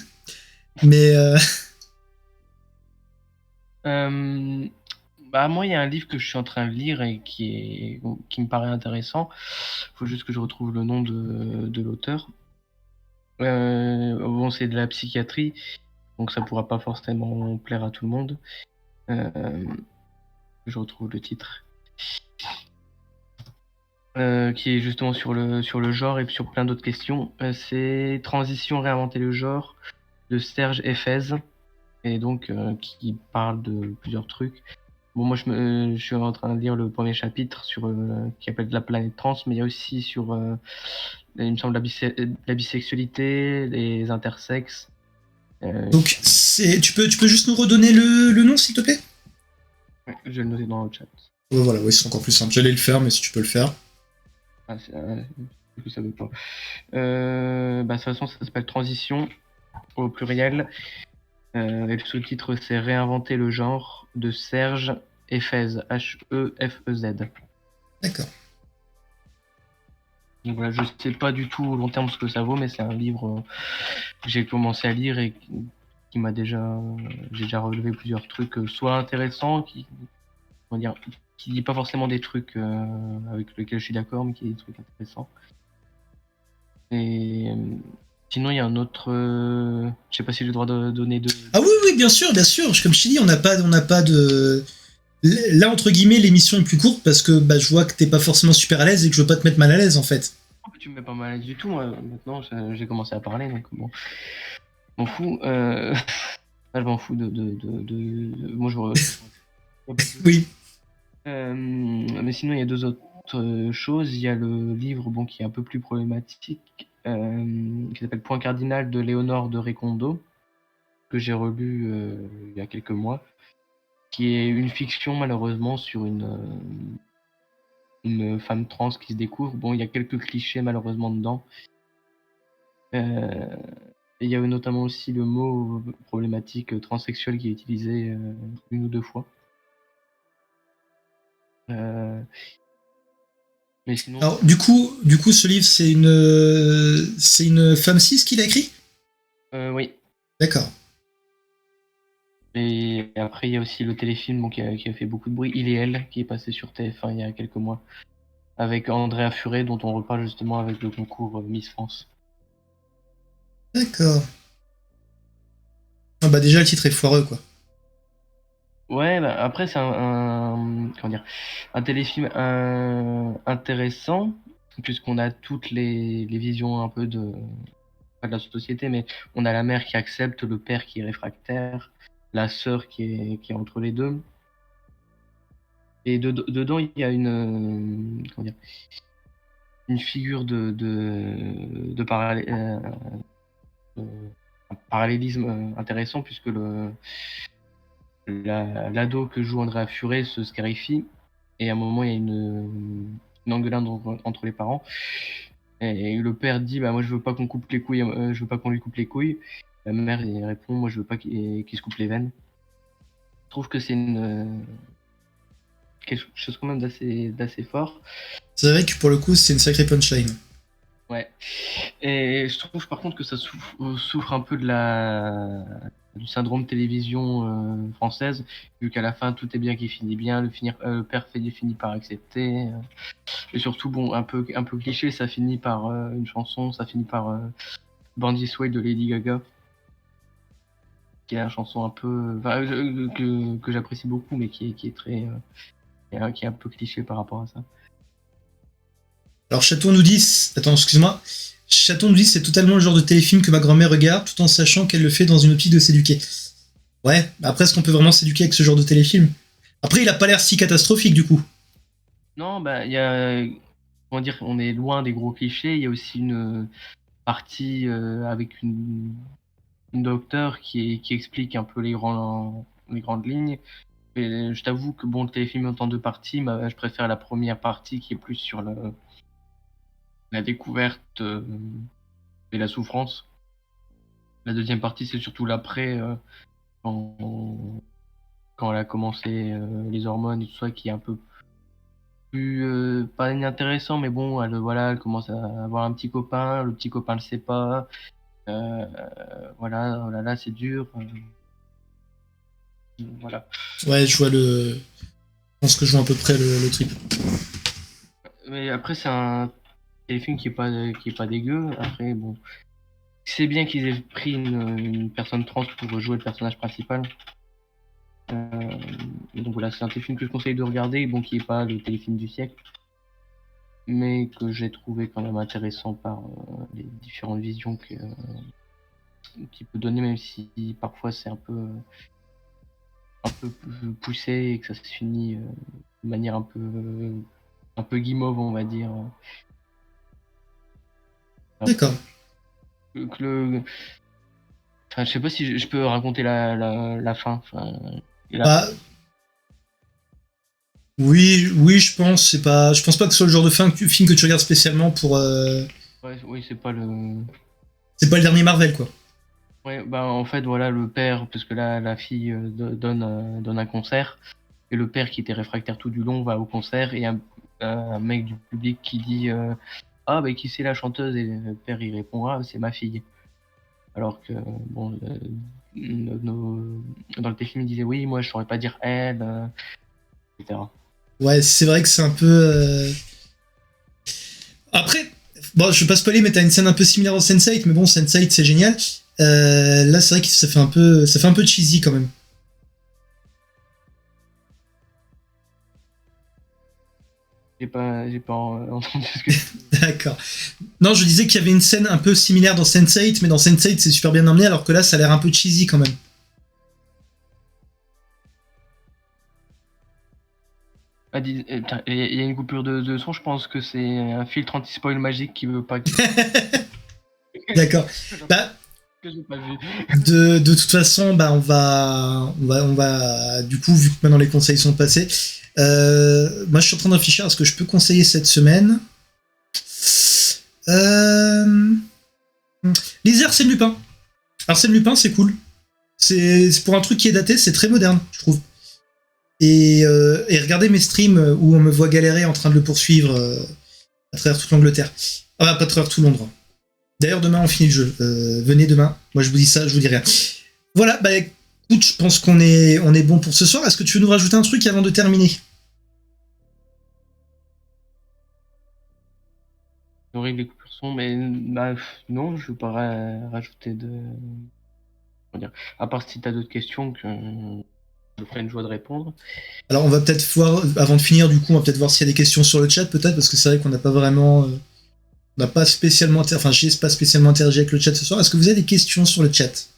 mais Moi, il y a un livre que je suis en train de lire et qui me paraît intéressant. Il faut juste que je retrouve le nom de l'auteur. Bon, c'est de la psychiatrie, donc ça pourra pas forcément plaire à tout le monde. Je retrouve le titre. Qui est justement sur le genre et sur plein d'autres questions. C'est Transition, réinventer le genre de Serge Efez, et donc qui parle de plusieurs trucs. Bon, moi je suis en train de lire le premier chapitre qui s'appelle La planète trans, mais il y a aussi sur, il me semble, la bisexualité, les intersexes. donc tu peux juste nous redonner le nom, s'il te plaît? Ouais, je vais le noter dans le chat. Ouais, voilà, oui, c'est encore plus simple. J'allais le faire, mais si tu peux le faire. Ah, du coup, ça veut pas. De toute façon, ça s'appelle Transition au pluriel. Et le sous-titre, c'est Réinventer le genre de Serge Efez, H-E-F-E-Z. D'accord. Donc voilà, je sais pas du tout au long terme ce que ça vaut, mais c'est un livre que j'ai commencé à lire et qui m'a déjà... J'ai déjà relevé plusieurs trucs, soit intéressants, comment dire, qui dit pas forcément des trucs avec lesquels je suis d'accord, mais qui dit des trucs intéressants. Et sinon, il y a un autre... je sais pas si j'ai le droit de donner de... Ah oui, bien sûr, bien sûr. Comme je t'ai dit, on n'a pas de... Là, entre guillemets, l'émission est plus courte parce que je vois que t'es pas forcément super à l'aise et que je veux pas te mettre mal à l'aise, en fait. Tu me mets pas mal à l'aise du tout, moi. Maintenant j'ai commencé à parler, donc bon. Je m'en fous. Je m'en fous moi Oui. Mais sinon, il y a 2 autres choses. Il y a le livre qui est un peu plus problématique, qui s'appelle Point cardinal de Léonore de Recondo, que j'ai relu il y a quelques mois, qui est une fiction malheureusement sur une femme trans qui se découvre. Bon, il y a quelques clichés malheureusement dedans. Et il y a notamment aussi le mot problématique transsexuel qui est utilisé 1 ou 2 fois. Mais sinon... Alors, du coup, ce livre, c'est une femme cis qui l'a écrit? Oui. D'accord. Et après, il y a aussi le téléfilm qui a fait beaucoup de bruit, Il et Elle, qui est passé sur TF1 il y a quelques mois, avec Andrea Furet, dont on reparle justement avec le concours Miss France. D'accord. Ah déjà, le titre est foireux, quoi. Ouais, après, c'est comment dire, un téléfilm intéressant, puisqu'on a toutes les visions un peu pas de la société, mais on a la mère qui accepte, le père qui est réfractaire, la sœur qui est entre les deux. Et dedans, il y a comment dire, une figure un parallélisme intéressant, puisque l'ado que joue Andrea Furet se scarifie, et à un moment, il y a une engueulade entre les parents. Et le père dit bah moi je veux pas qu'on coupe les couilles, je veux pas qu'on lui coupe les couilles. La mère elle répond moi je veux pas qu'il se coupe les veines. Je trouve que c'est quelque chose quand même d'assez fort. C'est vrai que pour le coup, c'est une sacrée punchline. Ouais. Et je trouve par contre que ça souffre un peu du syndrome télévision française, vu qu'à la fin tout est bien qui finit bien, le père finit par accepter. Et surtout, bon, un peu cliché, ça finit par une chanson, ça finit par Born This Way de Lady Gaga, qui est une chanson un peu que j'apprécie beaucoup, mais qui est très qui est un peu cliché par rapport à ça. Alors Chaton nous dit, attends, excuse-moi, Chaton nous dit c'est totalement le genre de téléfilm que ma grand-mère regarde, tout en sachant qu'elle le fait dans une optique de s'éduquer. Ouais, après est-ce qu'on peut vraiment s'éduquer avec ce genre de téléfilm? Après, il a pas l'air si catastrophique du coup. Non, bah il y a, comment dire, on est loin des gros clichés. Il y a aussi une partie avec une docteure qui explique un peu les grandes lignes. Et je t'avoue que bon, le téléfilm est en deux parties, mais je préfère la première partie qui est plus sur la découverte et la souffrance. La deuxième partie, c'est surtout l'après, quand elle a commencé les hormones et tout ça, qui est un peu plus pas inintéressant, mais bon, elle commence à avoir un petit copain, le petit copain le sait pas. Voilà, oh là là, c'est dur. Voilà. Ouais, je vois je pense que je vois à peu près le trip. Mais après, c'est un téléfilm qui est pas dégueu. Après, bon, c'est bien qu'ils aient pris une personne trans pour jouer le personnage principal. Donc voilà, c'est un téléfilm que je conseille de regarder, bon, qui est pas le téléfilm du siècle, mais que j'ai trouvé quand même intéressant par les différentes visions qu'il peut donner, même si parfois c'est un peu poussé et que ça se finit de manière un peu guimauve, on va dire. D'accord. Enfin, je sais pas si je peux raconter la fin. Enfin, Bah, oui, je pense. Je pense pas que ce soit le genre de film que tu regardes spécialement pour. Ouais, oui, c'est pas le. C'est pas le dernier Marvel, quoi. Ouais, bah en fait voilà le père, parce que là la fille donne un concert, et le père qui était réfractaire tout du long va au concert, et un mec du public qui dit ah bah qui c'est la chanteuse, et le père il répond ah c'est ma fille, alors que bon dans le téléfilm il disait oui moi je saurais pas dire elle, etc. Ouais, c'est vrai que c'est un peu. Après, bon, je vais pas spoiler, mais t'as une scène un peu similaire dans Sense8, mais bon, Sense8 c'est génial. Là, c'est vrai que ça fait un peu cheesy quand même. J'ai pas entendu ce que. D'accord. Non, je disais qu'il y avait une scène un peu similaire dans Sense8, mais dans Sense8 c'est super bien emmené, alors que là ça a l'air un peu cheesy quand même. Ah, il y a une coupure de son, je pense que c'est un filtre anti-spoil magique qui veut pas que D'accord. Bah, que j'ai pas vu. de toute façon, bah, on va, du coup, vu que maintenant les conseils sont passés, moi je suis en train de réfléchir à ce que je peux conseiller cette semaine. Lisez Arsène Lupin. Arsène Lupin, c'est cool. C'est pour un truc qui est daté, c'est très moderne, je trouve. Et regardez mes streams où on me voit galérer en train de le poursuivre à travers toute l'Angleterre. Ah bah, pas à travers tout Londres. D'ailleurs, demain, on finit le jeu. Venez demain. Moi, je vous dis ça, je vous dis rien. Voilà, bah écoute, je pense qu'on est bon pour ce soir. Est-ce que tu veux nous rajouter un truc avant de terminer? J'aurais les coupures son, mais bah, non, je veux pas rajouter de. Comment dire, à part si t'as d'autres questions que je me ferai une joie de répondre. Alors, on va peut-être voir, avant de finir, du coup, on va peut-être voir s'il y a des questions sur le chat, peut-être, parce que c'est vrai qu'on n'a pas vraiment On n'a pas spécialement, enfin, j'ai pas spécialement interagi avec le chat ce soir. Est-ce que vous avez des questions sur le chat?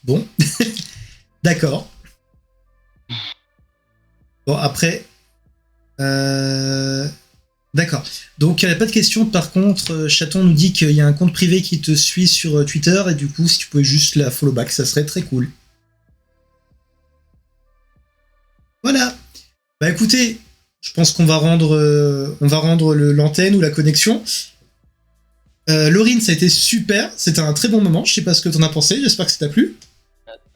Bon, d'accord. Bon, après, d'accord. Donc, il n'y a pas de questions. Par contre, Chaton nous dit qu'il y a un compte privé qui te suit sur Twitter, et du coup, si tu pouvais juste la follow back, ça serait très cool. Voilà. Bah écoutez, je pense qu'on va rendre, l'antenne ou la connexion. Laurine, ça a été super. C'était un très bon moment. Je sais pas ce que t'en as pensé. J'espère que ça t'a plu.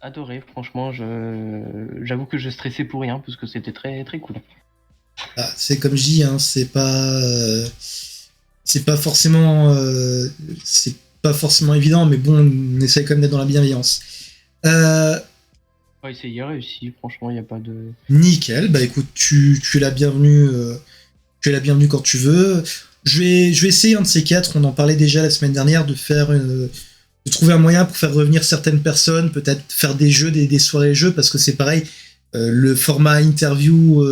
Adoré, franchement, j'avoue que je stressais pour rien parce que c'était très très cool. Ah, c'est comme je dis, hein, c'est pas forcément évident, mais bon, on essaie quand même d'être dans la bienveillance. Ouais, c'est réussi, franchement, il n'y a pas de... Nickel, bah écoute, tu es la bienvenue, quand tu veux. Je vais essayer un de ces quatre, on en parlait déjà la semaine dernière, de trouver un moyen pour faire revenir certaines personnes, peut-être faire des jeux, des soirées jeux, parce que c'est pareil, le format interview,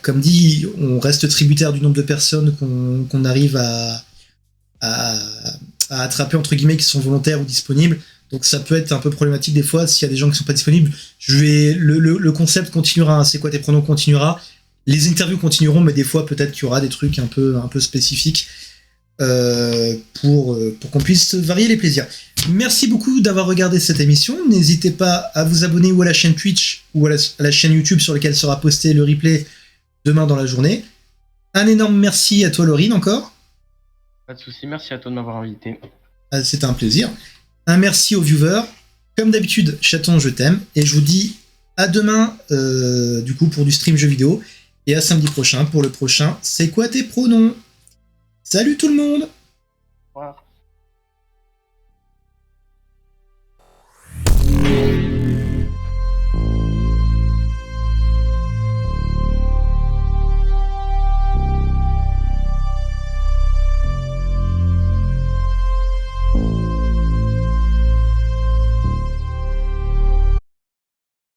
comme dit, on reste tributaire du nombre de personnes qu'on arrive à attraper, entre guillemets, qui sont volontaires ou disponibles. Donc ça peut être un peu problématique des fois s'il y a des gens qui sont pas disponibles. Le concept continuera, hein, c'est quoi tes pronoms continuera. Les interviews continueront, mais des fois peut-être qu'il y aura des trucs un peu spécifiques pour qu'on puisse varier les plaisirs. Merci beaucoup d'avoir regardé cette émission. N'hésitez pas à vous abonner ou à la chaîne Twitch ou à la chaîne YouTube sur laquelle sera posté le replay demain dans la journée. Un énorme merci à toi, Laurine, encore. Pas de soucis, merci à toi de m'avoir invité. C'était un plaisir. Un merci aux viewers. Comme d'habitude, Chaton, je t'aime. Et je vous dis à demain, du coup, pour du stream jeux vidéo. Et à samedi prochain pour le prochain C'est quoi tes pronoms? Salut tout le monde!